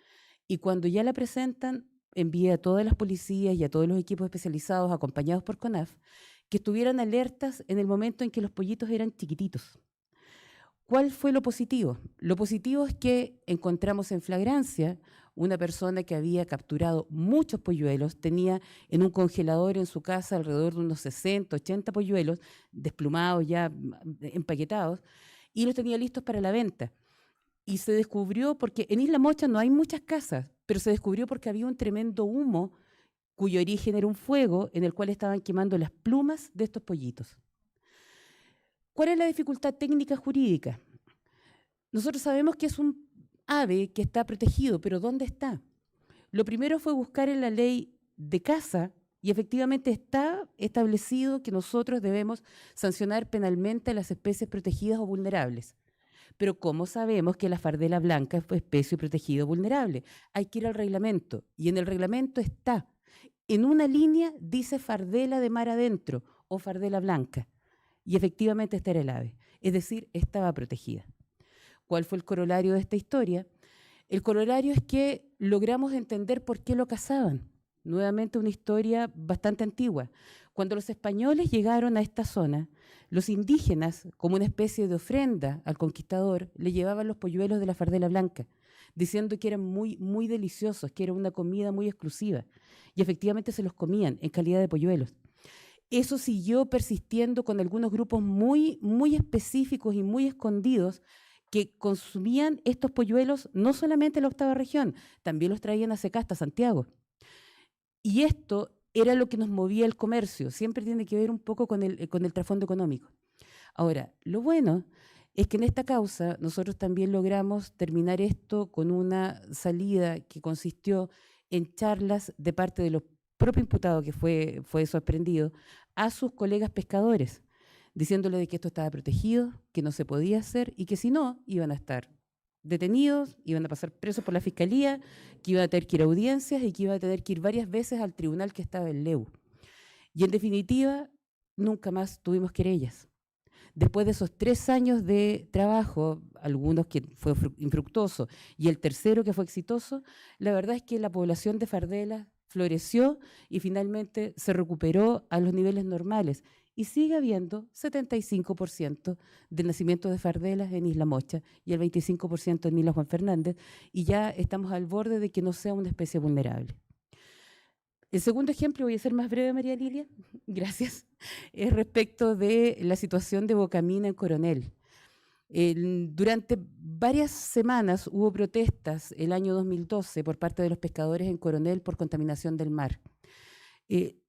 y cuando ya la presentan, envía a todas las policías y a todos los equipos especializados acompañados por CONAF que estuvieran alertas en el momento en que los pollitos eran chiquititos. ¿Cuál fue lo positivo? Lo positivo es que encontramos en flagrancia una persona que había capturado muchos polluelos, tenía en un congelador en su casa alrededor de unos 60, 80 polluelos, desplumados ya, empaquetados, y los tenía listos para la venta. Y se descubrió, porque en Isla Mocha no hay muchas casas, pero se descubrió porque había un tremendo humo cuyo origen era un fuego en el cual estaban quemando las plumas de estos pollitos. ¿Cuál es la dificultad técnica jurídica? Nosotros sabemos que es un ave que está protegido, pero ¿dónde está? Lo primero fue buscar en la ley de caza y efectivamente está establecido que nosotros debemos sancionar penalmente a las especies protegidas o vulnerables. Pero ¿cómo sabemos que la fardela blanca es especie protegida o vulnerable? Hay que ir al reglamento, y en el reglamento está, en una línea dice fardela de mar adentro o fardela blanca, y efectivamente esta era el ave, es decir, estaba protegida. ¿Cuál fue el corolario de esta historia? El corolario es que logramos entender por qué lo cazaban. Nuevamente una historia bastante antigua. Cuando los españoles llegaron a esta zona, los indígenas, como una especie de ofrenda al conquistador, le llevaban los polluelos de la fardela blanca, diciendo que eran muy, muy deliciosos, que era una comida muy exclusiva. Y efectivamente se los comían en calidad de polluelos. Eso siguió persistiendo con algunos grupos muy, muy específicos y muy escondidos que consumían estos polluelos no solamente en la octava región, también los traían a Secasta, Santiago. Y esto era lo que nos movía el comercio, siempre tiene que ver un poco con el trasfondo económico. Ahora, lo bueno es que en esta causa nosotros también logramos terminar esto con una salida que consistió en charlas de parte de los propios imputados que fue sorprendido a sus colegas pescadores, diciéndole de que esto estaba protegido, que no se podía hacer y que si no, iban a estar detenidos, iban a pasar presos por la fiscalía, que iban a tener que ir a audiencias y que iban a tener que ir varias veces al tribunal que estaba en Leu. Y en definitiva, nunca más tuvimos querellas. Después de esos 3 años de trabajo, algunos que fue infructuoso y el tercero que fue exitoso, la verdad es que la población de fardelas floreció y finalmente se recuperó a los niveles normales. Y sigue habiendo 75% de nacimientos de fardelas en Isla Mocha y el 25% en Isla Juan Fernández, y ya estamos al borde de que no sea una especie vulnerable. El segundo ejemplo, voy a ser más breve, María Lilia, gracias, es respecto de la situación de Bocamina en Coronel. Durante varias semanas hubo protestas el año 2012 por parte de los pescadores en Coronel por contaminación del mar.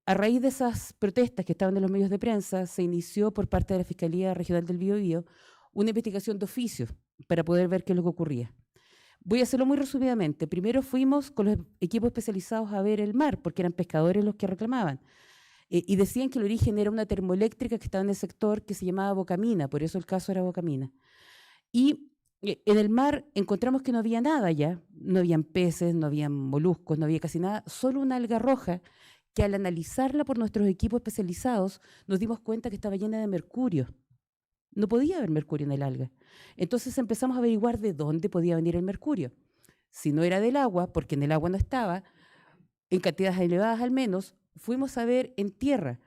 A raíz de esas protestas que estaban en los medios de prensa, se inició por parte de la Fiscalía Regional del Biobío una investigación de oficio para poder ver qué es lo que ocurría. Voy a hacerlo muy resumidamente. Primero fuimos con los equipos especializados a ver el mar, porque eran pescadores los que reclamaban. Y decían que el origen era una termoeléctrica que estaba en el sector que se llamaba Bocamina, por eso el caso era Bocamina. Y en el mar encontramos que no había nada ya, no habían peces, no habían moluscos, no había casi nada, solo una alga roja que al analizarla por nuestros equipos especializados nos dimos cuenta que estaba llena de mercurio. No podía haber mercurio en el alga. Entonces empezamos a averiguar de dónde podía venir el mercurio. Si no era del agua, porque en el agua no estaba, en cantidades elevadas al menos, fuimos a ver en tierra.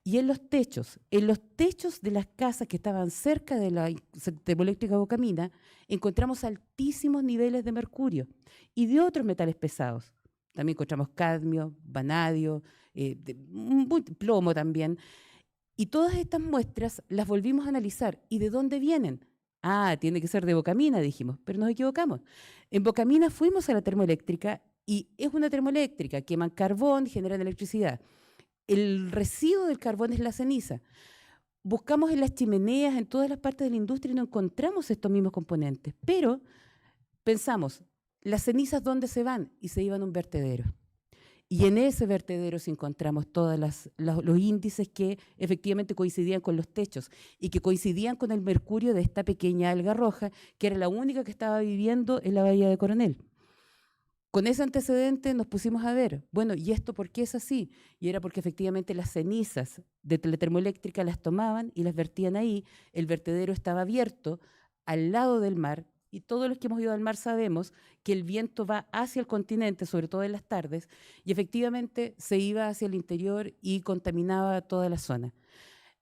Y en los techos de las casas que estaban cerca de la termoeléctrica Bocamina, encontramos altísimos niveles de mercurio y de otros metales pesados. También encontramos cadmio, vanadio, plomo también. Y todas estas muestras las volvimos a analizar. ¿Y de dónde vienen? Ah, tiene que ser de Bocamina, dijimos, pero nos equivocamos. En Bocamina fuimos a la termoeléctrica y es una termoeléctrica, queman carbón, generan electricidad. El residuo del carbón es la ceniza. Buscamos en las chimeneas, en todas las partes de la industria y no encontramos estos mismos componentes. Pero pensamos, ¿las cenizas dónde se van? Y se iban a un vertedero. Y en ese vertedero sí encontramos todos los índices que efectivamente coincidían con los techos y que coincidían con el mercurio de esta pequeña alga roja, que era la única que estaba viviendo en la bahía de Coronel. Con ese antecedente nos pusimos a ver, bueno, ¿y esto por qué es así? Y era porque efectivamente las cenizas de la termoeléctrica las tomaban y las vertían ahí, el vertedero estaba abierto al lado del mar, y todos los que hemos ido al mar sabemos que el viento va hacia el continente, sobre todo en las tardes, y efectivamente se iba hacia el interior y contaminaba toda la zona.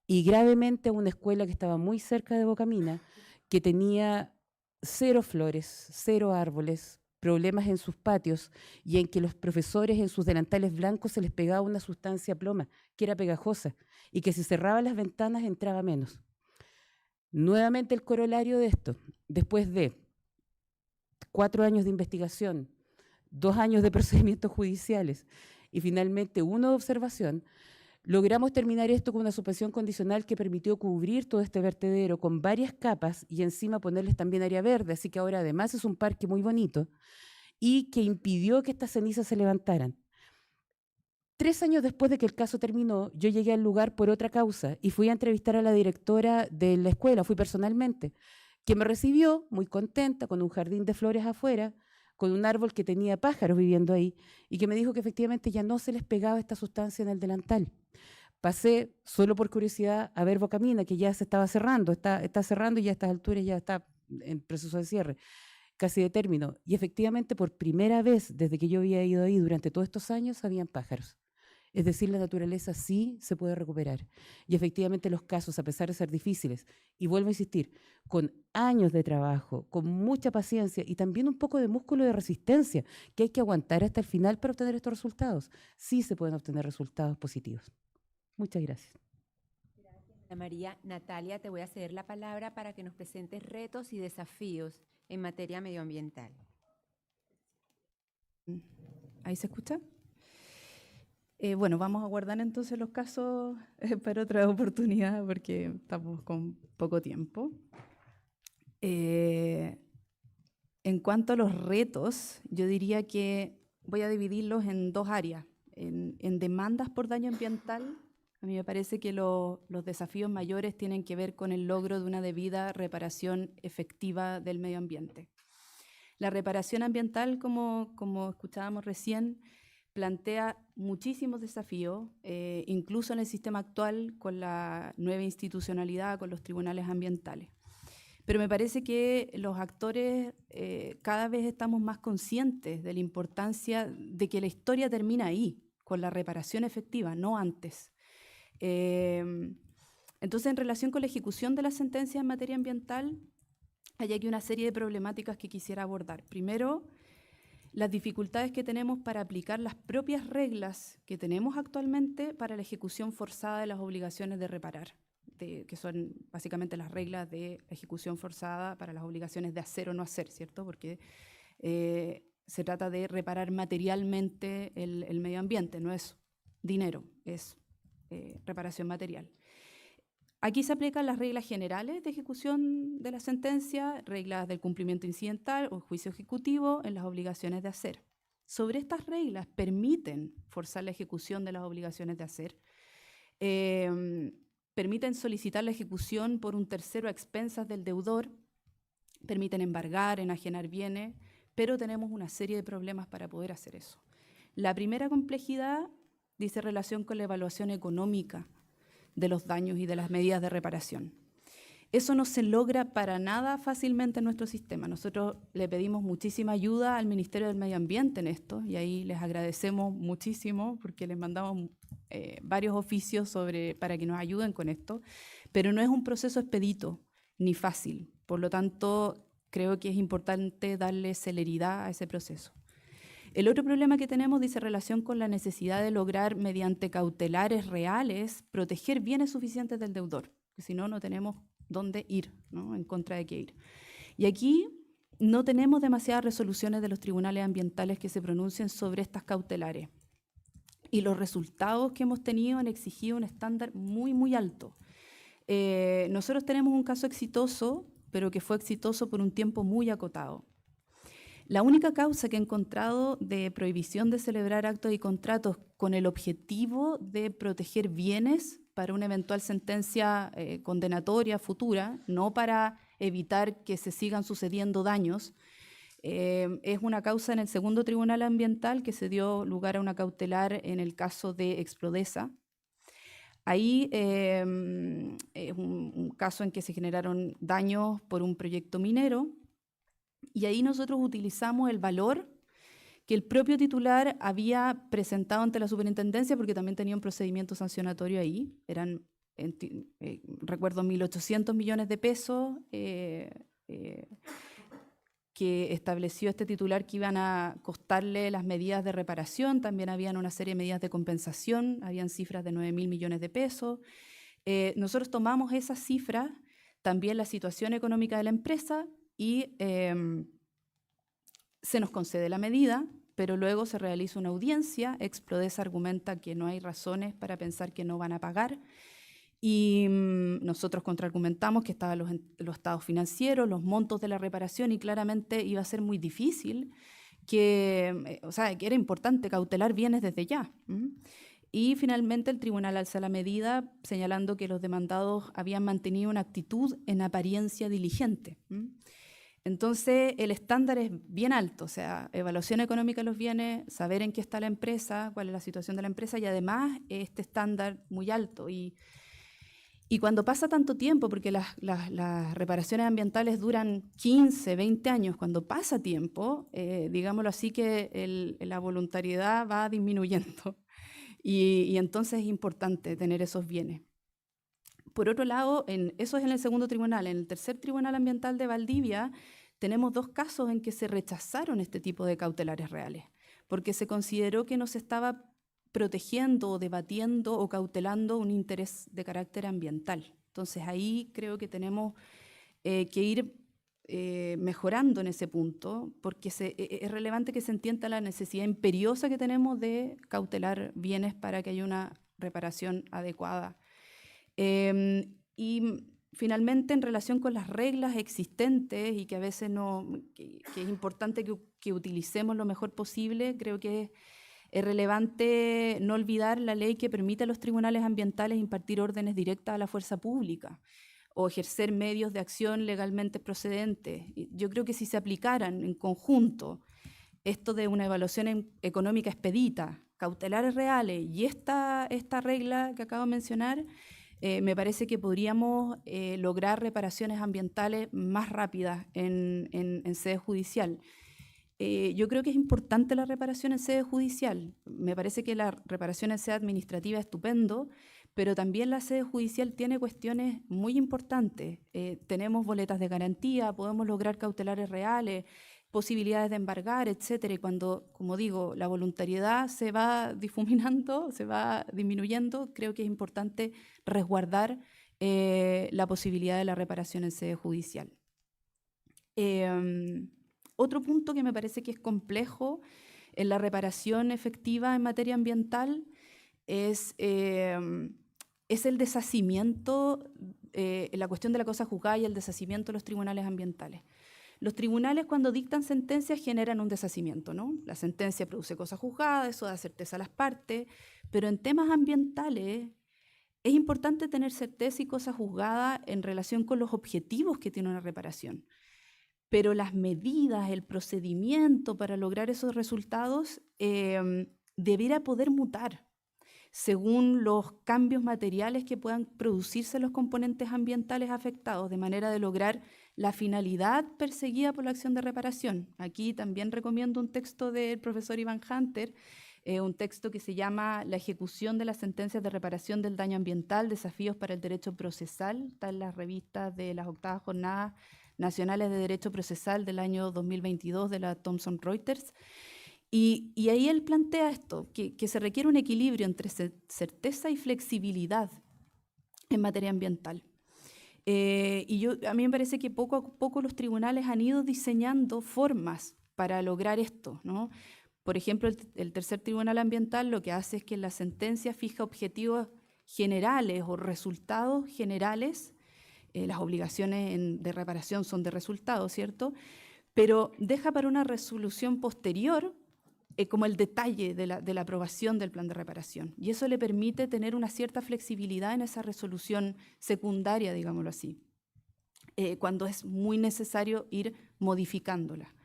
Y gravemente una escuela que estaba muy cerca de Bocamina, que tenía 0 flores, 0 árboles, problemas en sus patios y en que los profesores en sus delantales blancos se les pegaba una sustancia ploma, que era pegajosa, y que si cerraban las ventanas entraba menos. Nuevamente el corolario de esto, después de 4 años de investigación, 2 años de procedimientos judiciales y finalmente 1 de observación, logramos terminar esto con una suspensión condicional que permitió cubrir todo este vertedero con varias capas y encima ponerles también área verde, así que ahora además es un parque muy bonito y que impidió que estas cenizas se levantaran. 3 años después de que el caso terminó, yo llegué al lugar por otra causa y fui a entrevistar a la directora de la escuela, fui personalmente, que me recibió muy contenta, con un jardín de flores afuera, con un árbol que tenía pájaros viviendo ahí, y que me dijo que efectivamente ya no se les pegaba esta sustancia en el delantal. Pasé, solo por curiosidad, a ver Bocamina, que ya se estaba cerrando, está cerrando y ya a estas alturas ya está en proceso de cierre, casi de término. Y efectivamente, por primera vez desde que yo había ido ahí durante todos estos años, habían pájaros. Es decir, la naturaleza sí se puede recuperar. Y efectivamente los casos, a pesar de ser difíciles, y vuelvo a insistir, con años de trabajo, con mucha paciencia y también un poco de músculo de resistencia, que hay que aguantar hasta el final para obtener estos resultados, sí se pueden obtener resultados positivos. Muchas gracias. Gracias, Ana María. Natalia, te voy a ceder la palabra para que nos presentes retos y desafíos en materia medioambiental. ¿Ahí se escucha? Bueno, vamos a guardar entonces los casos para otra oportunidad porque estamos con poco tiempo. En cuanto a los retos, yo diría que voy a dividirlos en 2 áreas. En demandas por daño ambiental, a mí me parece que los desafíos mayores tienen que ver con el logro de una debida reparación efectiva del medio ambiente. La reparación ambiental, como escuchábamos recién, plantea muchísimos desafíos, incluso en el sistema actual con la nueva institucionalidad, con los tribunales ambientales. Pero me parece que los actores cada vez estamos más conscientes de la importancia de que la historia termina ahí, con la reparación efectiva, no antes. Entonces, en relación con la ejecución de la sentencia en materia ambiental, hay aquí una serie de problemáticas que quisiera abordar. Primero, las dificultades que tenemos para aplicar las propias reglas que tenemos actualmente para la ejecución forzada de las obligaciones de reparar, que son básicamente las reglas de ejecución forzada para las obligaciones de hacer o no hacer, ¿cierto? Porque se trata de reparar materialmente el medio ambiente, no es dinero, es reparación material. Aquí se aplican las reglas generales de ejecución de la sentencia, reglas del cumplimiento incidental o juicio ejecutivo en las obligaciones de hacer. Sobre estas reglas permiten forzar la ejecución de las obligaciones de hacer, permiten solicitar la ejecución por un tercero a expensas del deudor, permiten embargar, enajenar bienes, pero tenemos una serie de problemas para poder hacer eso. La primera complejidad dice relación con la evaluación económica de los daños y de las medidas de reparación. Eso no se logra para nada fácilmente en nuestro sistema. Nosotros le pedimos muchísima ayuda al Ministerio del Medio Ambiente en esto, y ahí les agradecemos muchísimo porque les mandamos varios oficios para que nos ayuden con esto, pero no es un proceso expedito ni fácil. Por lo tanto, creo que es importante darle celeridad a ese proceso. El otro problema que tenemos dice relación con la necesidad de lograr, mediante cautelares reales, proteger bienes suficientes del deudor, porque si no, no tenemos dónde ir, ¿no? En contra de qué ir. Y aquí no tenemos demasiadas resoluciones de los tribunales ambientales que se pronuncien sobre estas cautelares. Y los resultados que hemos tenido han exigido un estándar muy, muy alto. Nosotros tenemos un caso exitoso, pero que fue exitoso por un tiempo muy acotado. La única causa que he encontrado de prohibición de celebrar actos y contratos con el objetivo de proteger bienes para una eventual sentencia condenatoria futura, no para evitar que se sigan sucediendo daños, es una causa en el segundo tribunal ambiental que se dio lugar a una cautelar en el caso de Explodesa. Ahí es un caso en que se generaron daños por un proyecto minero, y ahí nosotros utilizamos el valor que el propio titular había presentado ante la superintendencia, porque también tenía un procedimiento sancionatorio ahí. Eran, recuerdo, 1.800 millones de pesos que estableció este titular que iban a costarle las medidas de reparación. También habían una serie de medidas de compensación, habían cifras de 9.000 millones de pesos. Nosotros tomamos esas cifras, también la situación económica de la empresa, y se nos concede la medida, pero luego se realiza una audiencia. Explodesa argumenta que no hay razones para pensar que no van a pagar, y nosotros contraargumentamos que estaban los estados financieros, los montos de la reparación, y claramente iba a ser muy difícil, que era importante cautelar bienes desde ya. Y finalmente el tribunal alza la medida señalando que los demandados habían mantenido una actitud en apariencia diligente. Entonces, el estándar es bien alto, o sea, evaluación económica de los bienes, saber en qué está la empresa, cuál es la situación de la empresa, y además este estándar muy alto. Y cuando pasa tanto tiempo, porque las reparaciones ambientales duran 15, 20 años, cuando pasa tiempo, digámoslo así, que la voluntariedad va disminuyendo. Y entonces es importante tener esos bienes. Por otro lado, eso es en el segundo tribunal. En el tercer tribunal ambiental de Valdivia tenemos dos casos en que se rechazaron este tipo de cautelares reales, porque se consideró que no se estaba protegiendo o debatiendo o cautelando un interés de carácter ambiental. Entonces ahí creo que tenemos que ir mejorando en ese punto, porque es relevante que se entienda la necesidad imperiosa que tenemos de cautelar bienes para que haya una reparación adecuada. Y finalmente, en relación con las reglas existentes, y que a veces que es importante que utilicemos lo mejor posible, creo que es relevante no olvidar la ley que permite a los tribunales ambientales impartir órdenes directas a la fuerza pública o ejercer medios de acción legalmente procedentes. Yo creo que si se aplicaran en conjunto esto de una evaluación económica expedita, cautelares reales y esta regla que acabo de mencionar, me parece que podríamos lograr reparaciones ambientales más rápidas en sede judicial. Yo creo que es importante la reparación en sede judicial. Me parece que la reparación en sede administrativa es estupendo, pero también la sede judicial tiene cuestiones muy importantes. Tenemos boletas de garantía, podemos lograr cautelares reales, posibilidades de embargar, etcétera. Y cuando, como digo, la voluntariedad se va difuminando, se va disminuyendo, creo que es importante resguardar la posibilidad de la reparación en sede judicial. Otro punto que me parece que es complejo en la reparación efectiva en materia ambiental es el deshacimiento, la cuestión de la cosa juzgada y el deshacimiento de los tribunales ambientales. Los tribunales, cuando dictan sentencias, generan un deshacimiento, ¿no? La sentencia produce cosa juzgada, eso da certeza a las partes, pero en temas ambientales es importante tener certeza y cosa juzgada en relación con los objetivos que tiene una reparación. Pero las medidas, el procedimiento para lograr esos resultados debiera poder mutar. según los cambios materiales que puedan producirse en los componentes ambientales afectados, de manera de lograr la finalidad perseguida por la acción de reparación. Aquí también recomiendo un texto del profesor Iván Hunter, un texto que se llama La ejecución de las sentencias de reparación del daño ambiental, desafíos para el derecho procesal. Está en las revistas de las 8ª Jornadas Nacionales de Derecho Procesal del año 2022 de la Thomson Reuters. Y ahí él plantea esto, que se requiere un equilibrio entre certeza y flexibilidad en materia ambiental. A mí me parece que poco a poco los tribunales han ido diseñando formas para lograr esto, ¿no? Por ejemplo, el tercer tribunal ambiental lo que hace es que en la sentencia fija objetivos generales o resultados generales. Las obligaciones de reparación son de resultados, ¿cierto? Pero deja para una resolución posterior como el detalle de la aprobación del plan de reparación. Y eso le permite tener una cierta flexibilidad en esa resolución secundaria, digámoslo así, cuando es muy necesario ir modificándola.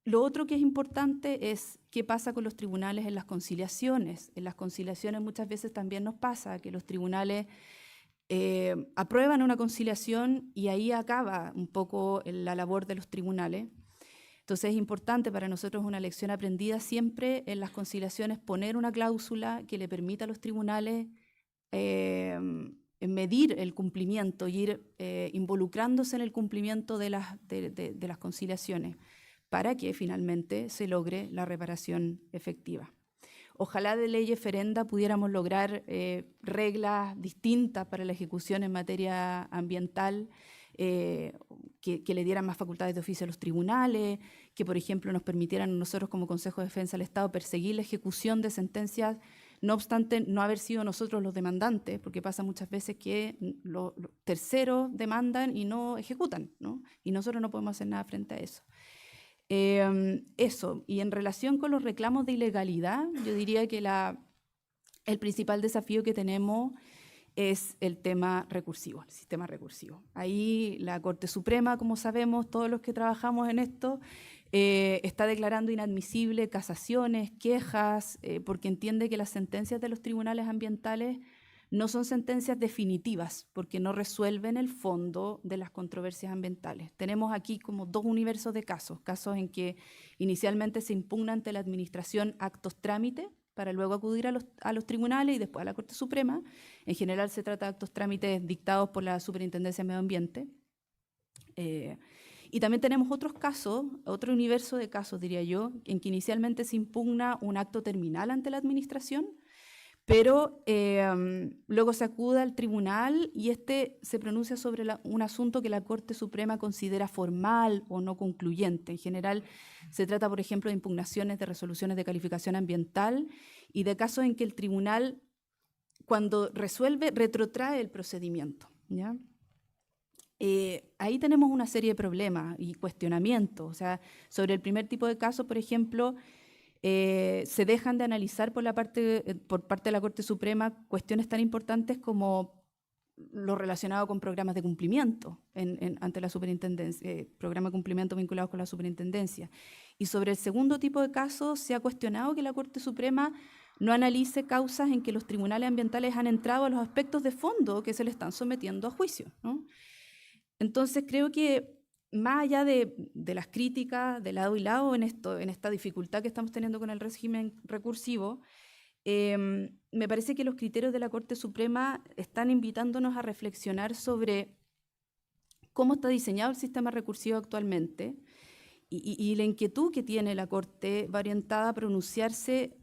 Lo otro que es importante es qué pasa con los tribunales en las conciliaciones. En las conciliaciones muchas veces también nos pasa que los tribunales aprueban una conciliación y ahí acaba un poco la labor de los tribunales. Entonces es importante para nosotros, una lección aprendida siempre en las conciliaciones, poner una cláusula que le permita a los tribunales medir el cumplimiento y ir involucrándose en el cumplimiento de las conciliaciones, para que finalmente se logre la reparación efectiva. Ojalá de ley ferenda pudiéramos lograr reglas distintas para la ejecución en materia ambiental, que le dieran más facultades de oficio a los tribunales, que por ejemplo nos permitieran a nosotros como Consejo de Defensa del Estado perseguir la ejecución de sentencias, no obstante no haber sido nosotros los demandantes, porque pasa muchas veces que los terceros demandan y no ejecutan, ¿no? Y nosotros no podemos hacer nada frente a eso. Eso, y en relación con los reclamos de ilegalidad, yo diría que el principal desafío que tenemos es el tema recursivo, el sistema recursivo. Ahí la Corte Suprema, como sabemos, todos los que trabajamos en esto, está declarando inadmisible casaciones, quejas, porque entiende que las sentencias de los tribunales ambientales no son sentencias definitivas, porque no resuelven el fondo de las controversias ambientales. Tenemos aquí como dos universos de casos en que inicialmente se impugna ante la administración actos trámite, para luego acudir a los tribunales y después a la Corte Suprema. En general se trata de actos trámites dictados por la Superintendencia de Medio Ambiente. Y también tenemos otros casos, otro universo de casos, diría yo, en que inicialmente se impugna un acto terminal ante la administración, pero luego se acude al tribunal y se pronuncia sobre un asunto que la Corte Suprema considera formal o no concluyente. En general se trata, por ejemplo, de impugnaciones de resoluciones de calificación ambiental y de casos en que el tribunal, cuando resuelve, retrotrae el procedimiento, ¿ya? Ahí tenemos una serie de problemas y cuestionamientos. O sea, sobre el primer tipo de casos, por ejemplo, se dejan de analizar por parte de la Corte Suprema cuestiones tan importantes como lo relacionado con programas de cumplimiento ante la superintendencia, programas de cumplimiento vinculados con la superintendencia. Y sobre el segundo tipo de casos se ha cuestionado que la Corte Suprema no analice causas en que los tribunales ambientales han entrado a los aspectos de fondo que se le están sometiendo a juicio, ¿no? Entonces creo que más allá de las críticas de lado y lado en esta dificultad que estamos teniendo con el régimen recursivo, me parece que los criterios de la Corte Suprema están invitándonos a reflexionar sobre cómo está diseñado el sistema recursivo actualmente y la inquietud que tiene la Corte va orientada a pronunciarse.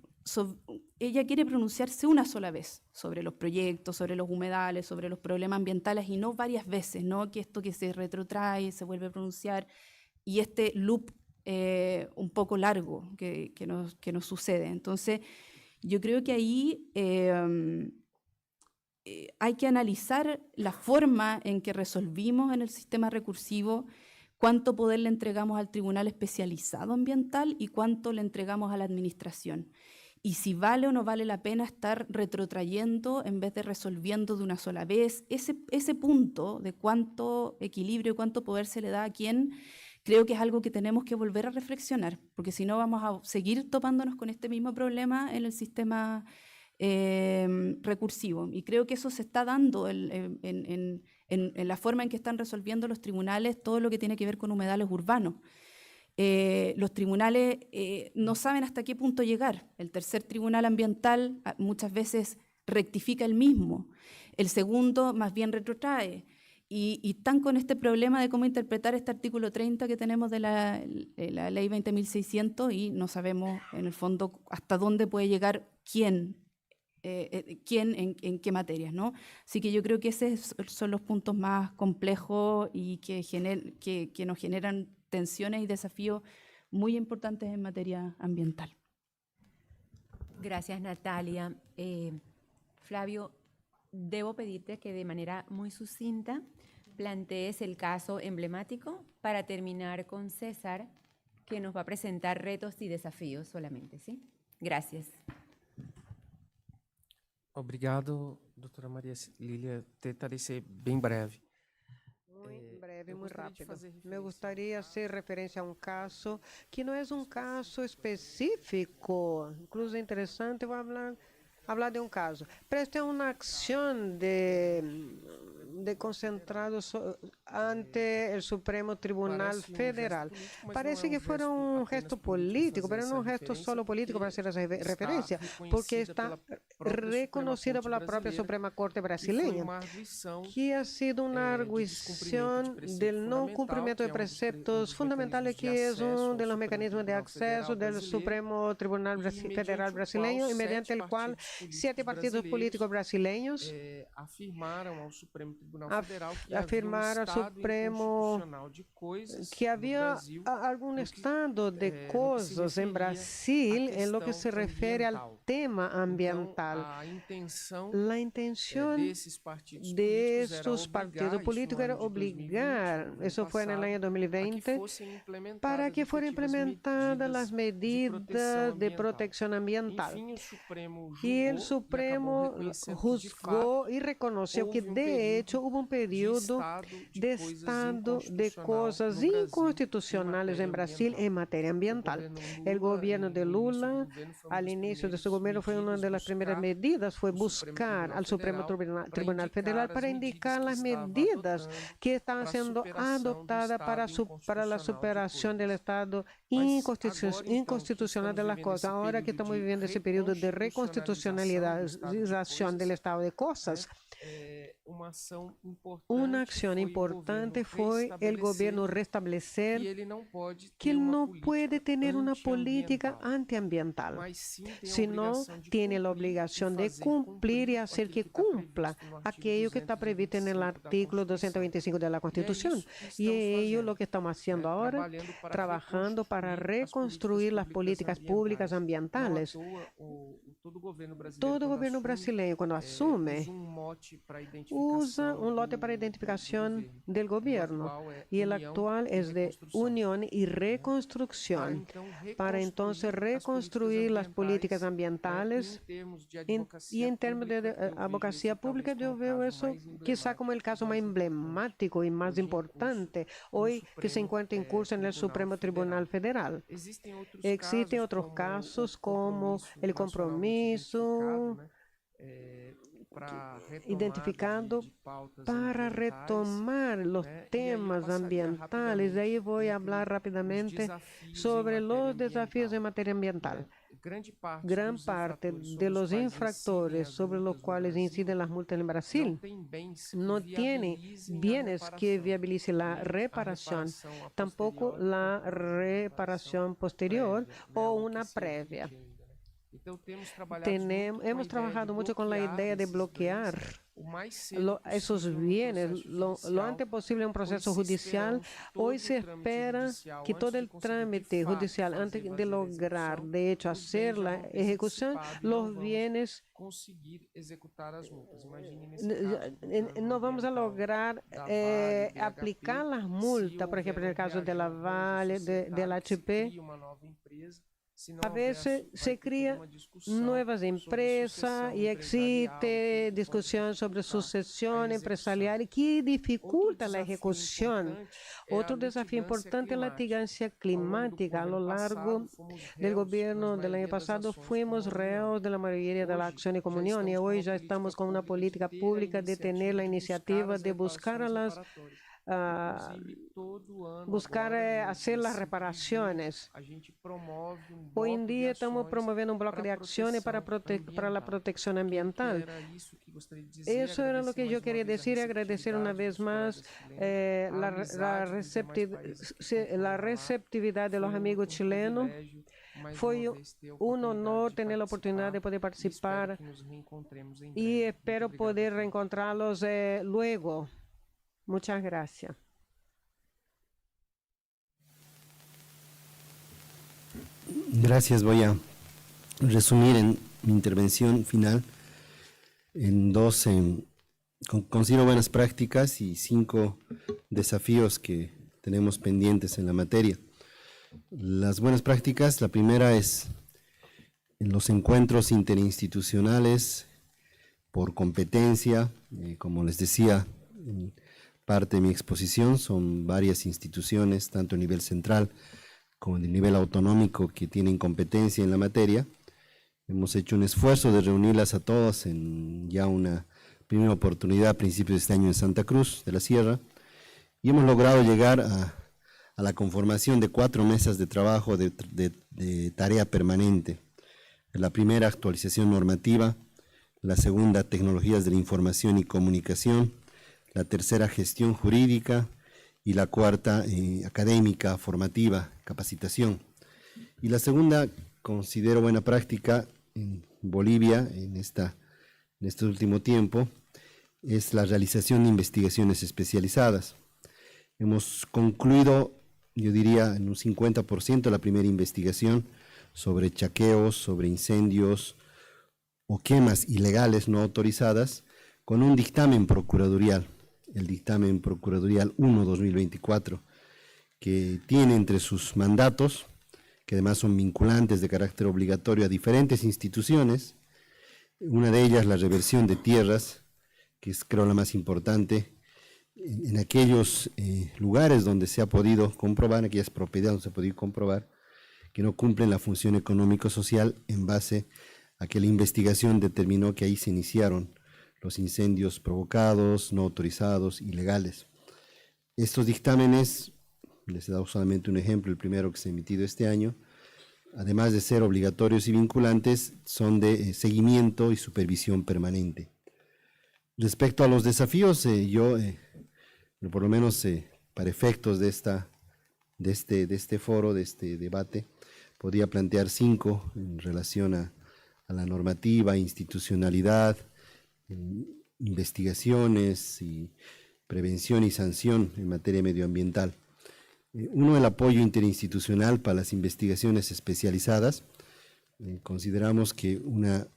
Ella quiere pronunciarse una sola vez sobre los proyectos, sobre los humedales, sobre los problemas ambientales y no varias veces, ¿no? Que esto que se retrotrae, se vuelve a pronunciar y este loop un poco largo que nos sucede. Entonces, yo creo que ahí hay que analizar la forma en que resolvimos en el sistema recursivo, cuánto poder le entregamos al tribunal especializado ambiental y cuánto le entregamos a la administración. Y si vale o no vale la pena estar retrotrayendo en vez de resolviendo de una sola vez, ese punto de cuánto equilibrio y cuánto poder se le da a quién, creo que es algo que tenemos que volver a reflexionar, porque si no vamos a seguir topándonos con este mismo problema en el sistema recursivo. Y creo que eso se está dando en la forma en que están resolviendo los tribunales todo lo que tiene que ver con humedales urbanos. Los tribunales no saben hasta qué punto llegar. El tercer tribunal ambiental muchas veces rectifica el mismo. El segundo más bien retrotrae. Y están con este problema de cómo interpretar este artículo 30 que tenemos de la ley 20.600 y no sabemos en el fondo hasta dónde puede llegar quién en qué materias, ¿no? Así que yo creo que esos son los puntos más complejos y que nos generan tensiones y desafíos muy importantes en materia ambiental. Gracias, Natalia. Flavio, debo pedirte que de manera muy sucinta plantees el caso emblemático para terminar con César, que nos va a presentar retos y desafíos solamente, ¿sí? Gracias. Obrigado, doutora Maria Lília. Tentarei ser bem breve. Muy breve, muy rápido. Me gustaría hacer referencia a un caso que no es un caso específico, incluso interesante. Voy a hablar de un caso. Pero esta es una acción de concentrados ante el Supremo Tribunal Federal. Parece que fuera un gesto político, pero no un gesto solo político para hacer esa referencia, porque está reconocida por la propia Suprema Corte brasileña, que ha sido una arguición del no cumplimiento de preceptos fundamentales, que es uno de los mecanismos de acceso del Supremo Tribunal Federal brasileño, y mediante el cual 7 partidos políticos brasileños afirmaram ao Supremo que havia algum estado de coisas em Brasil em lo que se refere ao tema ambiental. A intenção desses partidos políticos era obrigar, isso foi no ano 2020, para que fossem implementadas as medidas de proteção ambiental. E o Supremo juzgou e reconheceu que, de hecho, houve um período de estado de coisas inconstitucionais em Brasil em matéria ambiental. O governo de Lula, ao início de seu governo, foi uma das primeiras medidas, foi buscar ao Supremo Tribunal Federal para indicar as medidas que estavam sendo adotadas para a superação do estado inconstitucional das coisas. Agora que estamos vivendo esse período de reconstitucionalização do estado de coisas, uma ação importante foi o governo restabelecer que ele não pode ter uma política antiambiental, senão tem a obrigação de cumprir e fazer que cumpla aquilo que está previsto no artículo 225 da Constituição. E é isso o que estamos fazendo agora, trabalhando para reconstruir as políticas públicas ambientais. Todo governo brasileiro, quando assume, usa um lote para identificação do governo, e o atual é de união e reconstrução, para então reconstruir as políticas ambientais. E em termos de advocacia pública, eu vejo isso quizá como o caso mais emblemático e mais importante hoje que se encontra em curso no Supremo Tribunal Federal. Existem outros casos como o compromisso identificado para retomar os temas ambientales. Aí vou falar rapidamente sobre os desafios em matéria ambiental. Gran parte de los infractores sobre los cuales inciden las multas en Brasil no tienen bienes que viabilicen la reparación, tampoco la reparación posterior o una previa. Hemos trabajado mucho con la idea de bloquear esos bienes lo antes posible en un proceso judicial. Hoy se espera que todo el trámite judicial, antes de lograr, de hecho, hacer la ejecución, los bienes no vamos a lograr aplicar las multas, por ejemplo, en el caso de la Vale, de la HP. A veces se crean nuevas empresas y existe discusión sobre sucesión empresarial que dificulta la ejecución. Otro desafío importante es la litigancia climática. A lo largo del gobierno del año pasado fuimos reos de la mayoría de la acción de comunión y hoy ya estamos con una política pública de tener la iniciativa de buscar a las hacer las reparaciones. Hoy en día estamos promoviendo un bloque de acciones para la protección ambiental. Eso era lo que yo quería decir y agradecer una vez más la receptividad de los amigos chilenos. Fue un honor tener la oportunidad de poder participar y espero poder reencontrarlos luego. Muchas gracias. Gracias. Voy a resumir en mi intervención final en dos, considero buenas prácticas y 5 desafíos que tenemos pendientes en la materia. Las buenas prácticas, la primera es en los encuentros interinstitucionales por competencia, como les decía, parte de mi exposición son varias instituciones, tanto a nivel central como a nivel autonómico, que tienen competencia en la materia. Hemos hecho un esfuerzo de reunirlas a todas en ya una primera oportunidad a principios de este año en Santa Cruz de la Sierra, y hemos logrado llegar a la conformación de 4 mesas de trabajo de tarea permanente. La primera, actualización normativa; la segunda, tecnologías de la información y comunicación; la tercera, gestión jurídica; y la cuarta, académica, formativa, capacitación. Y la segunda, considero buena práctica en Bolivia en este último tiempo, es la realización de investigaciones especializadas. Hemos concluido, yo diría, en un 50% la primera investigación sobre chaqueos, sobre incendios o quemas ilegales no autorizadas, con un dictamen procuradorial, el dictamen procuradorial 1/2024, que tiene entre sus mandatos, que además son vinculantes de carácter obligatorio a diferentes instituciones, una de ellas la reversión de tierras, que es creo la más importante, en aquellos lugares donde se ha podido comprobar, aquellas propiedades donde se ha podido comprobar que no cumplen la función económico-social, en base a que la investigación determinó que ahí se iniciaron los incendios provocados, no autorizados, ilegales. Estos dictámenes, les he dado solamente un ejemplo, el primero que se ha emitido este año, además de ser obligatorios y vinculantes, son de seguimiento y supervisión permanente. Respecto a los desafíos, yo, por lo menos para efectos de este foro, de este debate, podría plantear 5 en relación a la normativa, institucionalidad, investigaciones y prevención y sanción en materia medioambiental. Uno, el apoyo interinstitucional para las investigaciones especializadas. Consideramos que una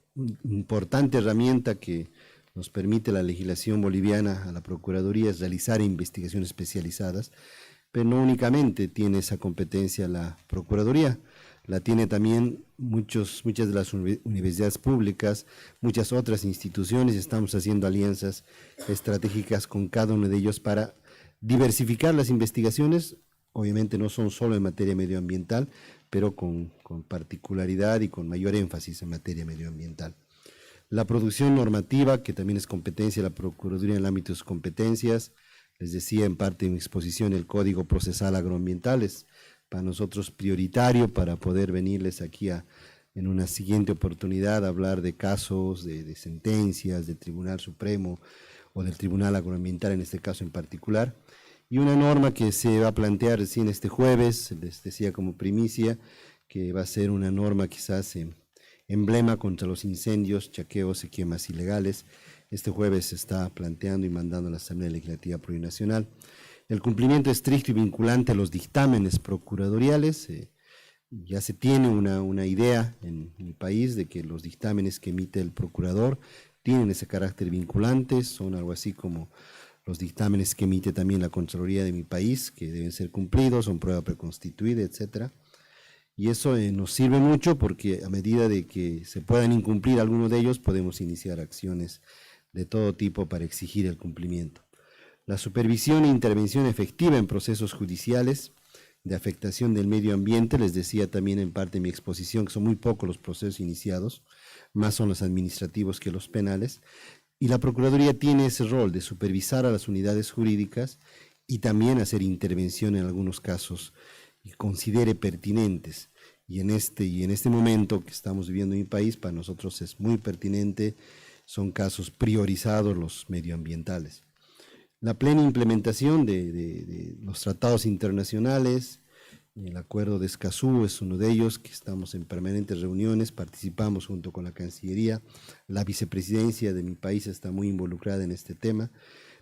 importante herramienta que nos permite la legislación boliviana a la Procuraduría es realizar investigaciones especializadas, pero no únicamente tiene esa competencia la Procuraduría, la tiene también muchas de las universidades públicas, muchas otras instituciones. Estamos haciendo alianzas estratégicas con cada uno de ellos para diversificar las investigaciones. Obviamente no son solo en materia medioambiental, pero con particularidad y con mayor énfasis en materia medioambiental. La producción normativa, que también es competencia de la Procuraduría en el ámbito de sus competencias. Les decía en parte de mi exposición, el Código Procesal Agroambiental es para nosotros prioritario para poder venirles aquí en una siguiente oportunidad a hablar de casos, de sentencias del Tribunal Supremo o del Tribunal Agroambiental en este caso en particular. Y una norma que se va a plantear recién este jueves, les decía como primicia, que va a ser una norma quizás emblema contra los incendios, chaqueos y quemas ilegales. Este jueves se está planteando y mandando a la Asamblea Legislativa Plurinacional. El cumplimiento estricto y vinculante a los dictámenes procuradoriales. Ya se tiene una idea en mi país de que los dictámenes que emite el procurador tienen ese carácter vinculante, son algo así como los dictámenes que emite también la Contraloría de mi país, que deben ser cumplidos, son prueba preconstituida, etc. Y eso nos sirve mucho porque a medida de que se puedan incumplir algunos de ellos, podemos iniciar acciones de todo tipo para exigir el cumplimiento. La supervisión e intervención efectiva en procesos judiciales de afectación del medio ambiente, les decía también en parte de mi exposición que son muy pocos los procesos iniciados, más son los administrativos que los penales, y la Procuraduría tiene ese rol de supervisar a las unidades jurídicas y también hacer intervención en algunos casos que considere pertinentes. Y en este momento que estamos viviendo en mi país, para nosotros es muy pertinente, son casos priorizados los medioambientales. La plena implementación de los tratados internacionales, el acuerdo de Escazú es uno de ellos, que estamos en permanentes reuniones, participamos junto con la Cancillería, la vicepresidencia de mi país está muy involucrada en este tema,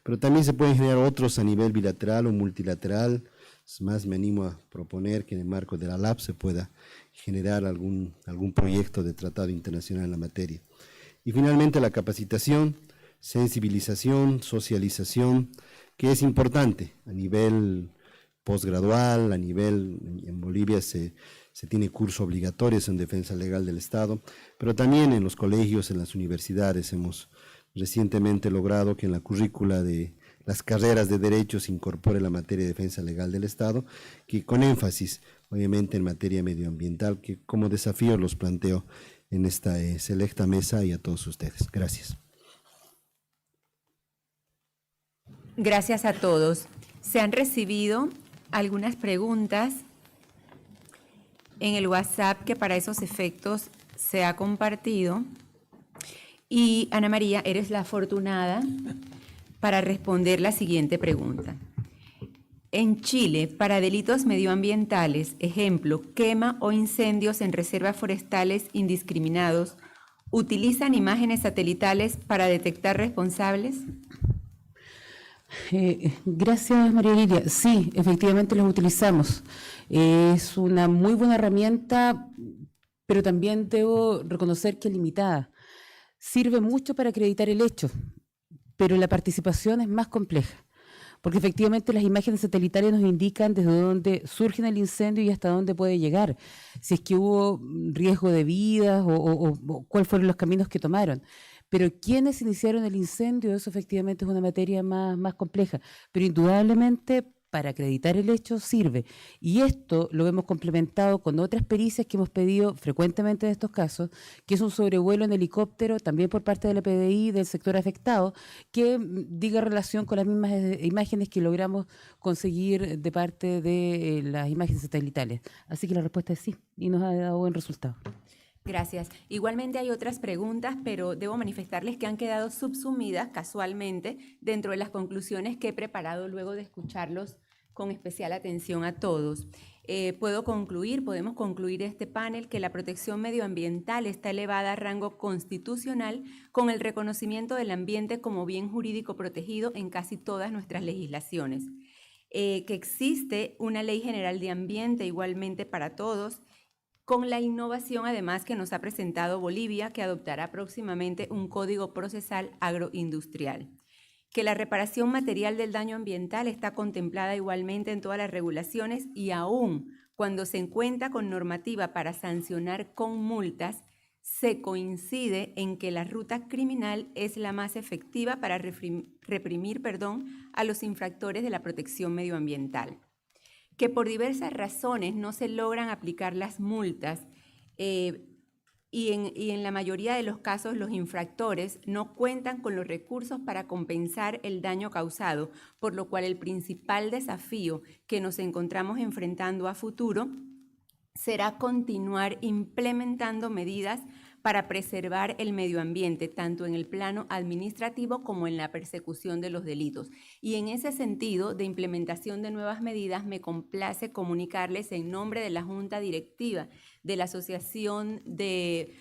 pero también se pueden generar otros a nivel bilateral o multilateral. Es más, me animo a proponer que en el marco de la LAP se pueda generar algún proyecto de tratado internacional en la materia. Y finalmente la capacitación, sensibilización, socialización, que es importante a nivel posgradual, a nivel, en Bolivia se tiene cursos obligatorios en defensa legal del Estado, pero también en los colegios, en las universidades hemos recientemente logrado que en la currícula de las carreras de Derecho se incorpore la materia de defensa legal del Estado, que con énfasis, obviamente, en materia medioambiental, que como desafío los planteo en esta selecta mesa y a todos ustedes. Gracias. Gracias a todos. Se han recibido algunas preguntas en el WhatsApp que para esos efectos se ha compartido. Y Ana María, eres la afortunada para responder la siguiente pregunta. En Chile, para delitos medioambientales, ejemplo, quema o incendios en reservas forestales indiscriminados, ¿utilizan imágenes satelitales para detectar responsables? Gracias, María Lilia. Sí, efectivamente los utilizamos. Es una muy buena herramienta, pero también debo reconocer que es limitada. Sirve mucho para acreditar el hecho, pero la participación es más compleja, porque efectivamente las imágenes satelitales nos indican desde dónde surge el incendio y hasta dónde puede llegar, si es que hubo riesgo de vidas o cuáles fueron los caminos que tomaron. Pero quiénes iniciaron el incendio, eso efectivamente es una materia más compleja, pero indudablemente para acreditar el hecho sirve. Y esto lo hemos complementado con otras pericias que hemos pedido frecuentemente en estos casos, que es un sobrevuelo en helicóptero, también por parte de la PDI, del sector afectado, que diga relación con las mismas imágenes que logramos conseguir de parte de las imágenes satelitales. Así que la respuesta es sí, y nos ha dado buen resultado. Gracias. Igualmente hay otras preguntas, pero debo manifestarles que han quedado subsumidas casualmente dentro de las conclusiones que he preparado luego de escucharlos con especial atención a todos. Podemos concluir este panel que la protección medioambiental está elevada a rango constitucional con el reconocimiento del ambiente como bien jurídico protegido en casi todas nuestras legislaciones. Que existe una ley general de ambiente igualmente para todos, con la innovación además que nos ha presentado Bolivia, que adoptará próximamente un código procesal agroindustrial. Que la reparación material del daño ambiental está contemplada igualmente en todas las regulaciones y aún cuando se cuenta con normativa para sancionar con multas, se coincide en que la ruta criminal es la más efectiva para reprimir a los infractores de la protección medioambiental. Que por diversas razones no se logran aplicar las multas y en la mayoría de los casos los infractores no cuentan con los recursos para compensar el daño causado, por lo cual el principal desafío que nos encontramos enfrentando a futuro será continuar implementando medidas para preservar el medio ambiente, tanto en el plano administrativo como en la persecución de los delitos. Y en ese sentido de implementación de nuevas medidas, me complace comunicarles en nombre de la Junta Directiva de la Asociación de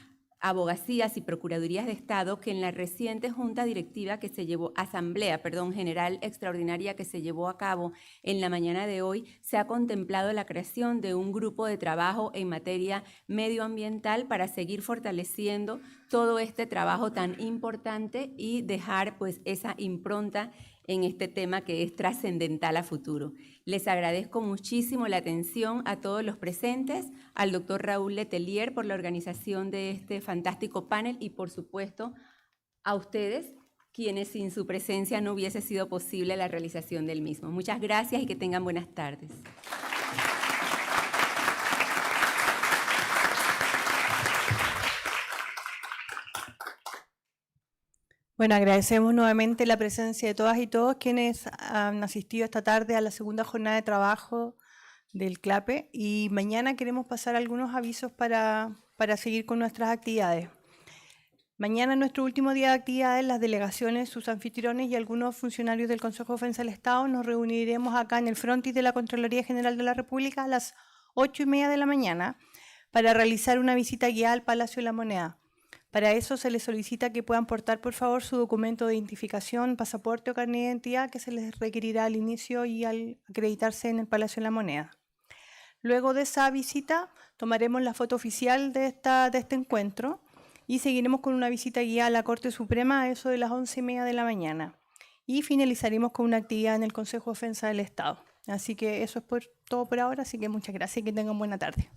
Abogacías y Procuradurías de Estado que en la reciente Junta Directiva que se llevó, Asamblea General Extraordinaria que se llevó a cabo en la mañana de hoy, se ha contemplado la creación de un grupo de trabajo en materia medioambiental para seguir fortaleciendo todo este trabajo tan importante y dejar pues esa impronta en este tema que es trascendental a futuro. Les agradezco muchísimo la atención a todos los presentes, al doctor Raúl Letelier por la organización de este fantástico panel y, por supuesto, a ustedes, quienes sin su presencia no hubiese sido posible la realización del mismo. Muchas gracias y que tengan buenas tardes. Bueno, agradecemos nuevamente la presencia de todas y todos quienes han asistido esta tarde a la segunda jornada de trabajo del CLAPE, y mañana queremos pasar algunos avisos para seguir con nuestras actividades. Mañana, nuestro último día de actividades, las delegaciones, sus anfitriones y algunos funcionarios del Consejo de Defensa del Estado nos reuniremos acá en el frontis de la Contraloría General de la República a las 8:30 de la mañana para realizar una visita guiada al Palacio de la Moneda. Para eso se les solicita que puedan portar, por favor, su documento de identificación, pasaporte o carnet de identidad, que se les requerirá al inicio y al acreditarse en el Palacio de la Moneda. Luego de esa visita, tomaremos la foto oficial de este encuentro y seguiremos con una visita guiada a la Corte Suprema a eso de las 11:30 de la mañana. Y finalizaremos con una actividad en el Consejo de Defensa del Estado. Así que eso es todo por ahora, así que muchas gracias y que tengan buena tarde.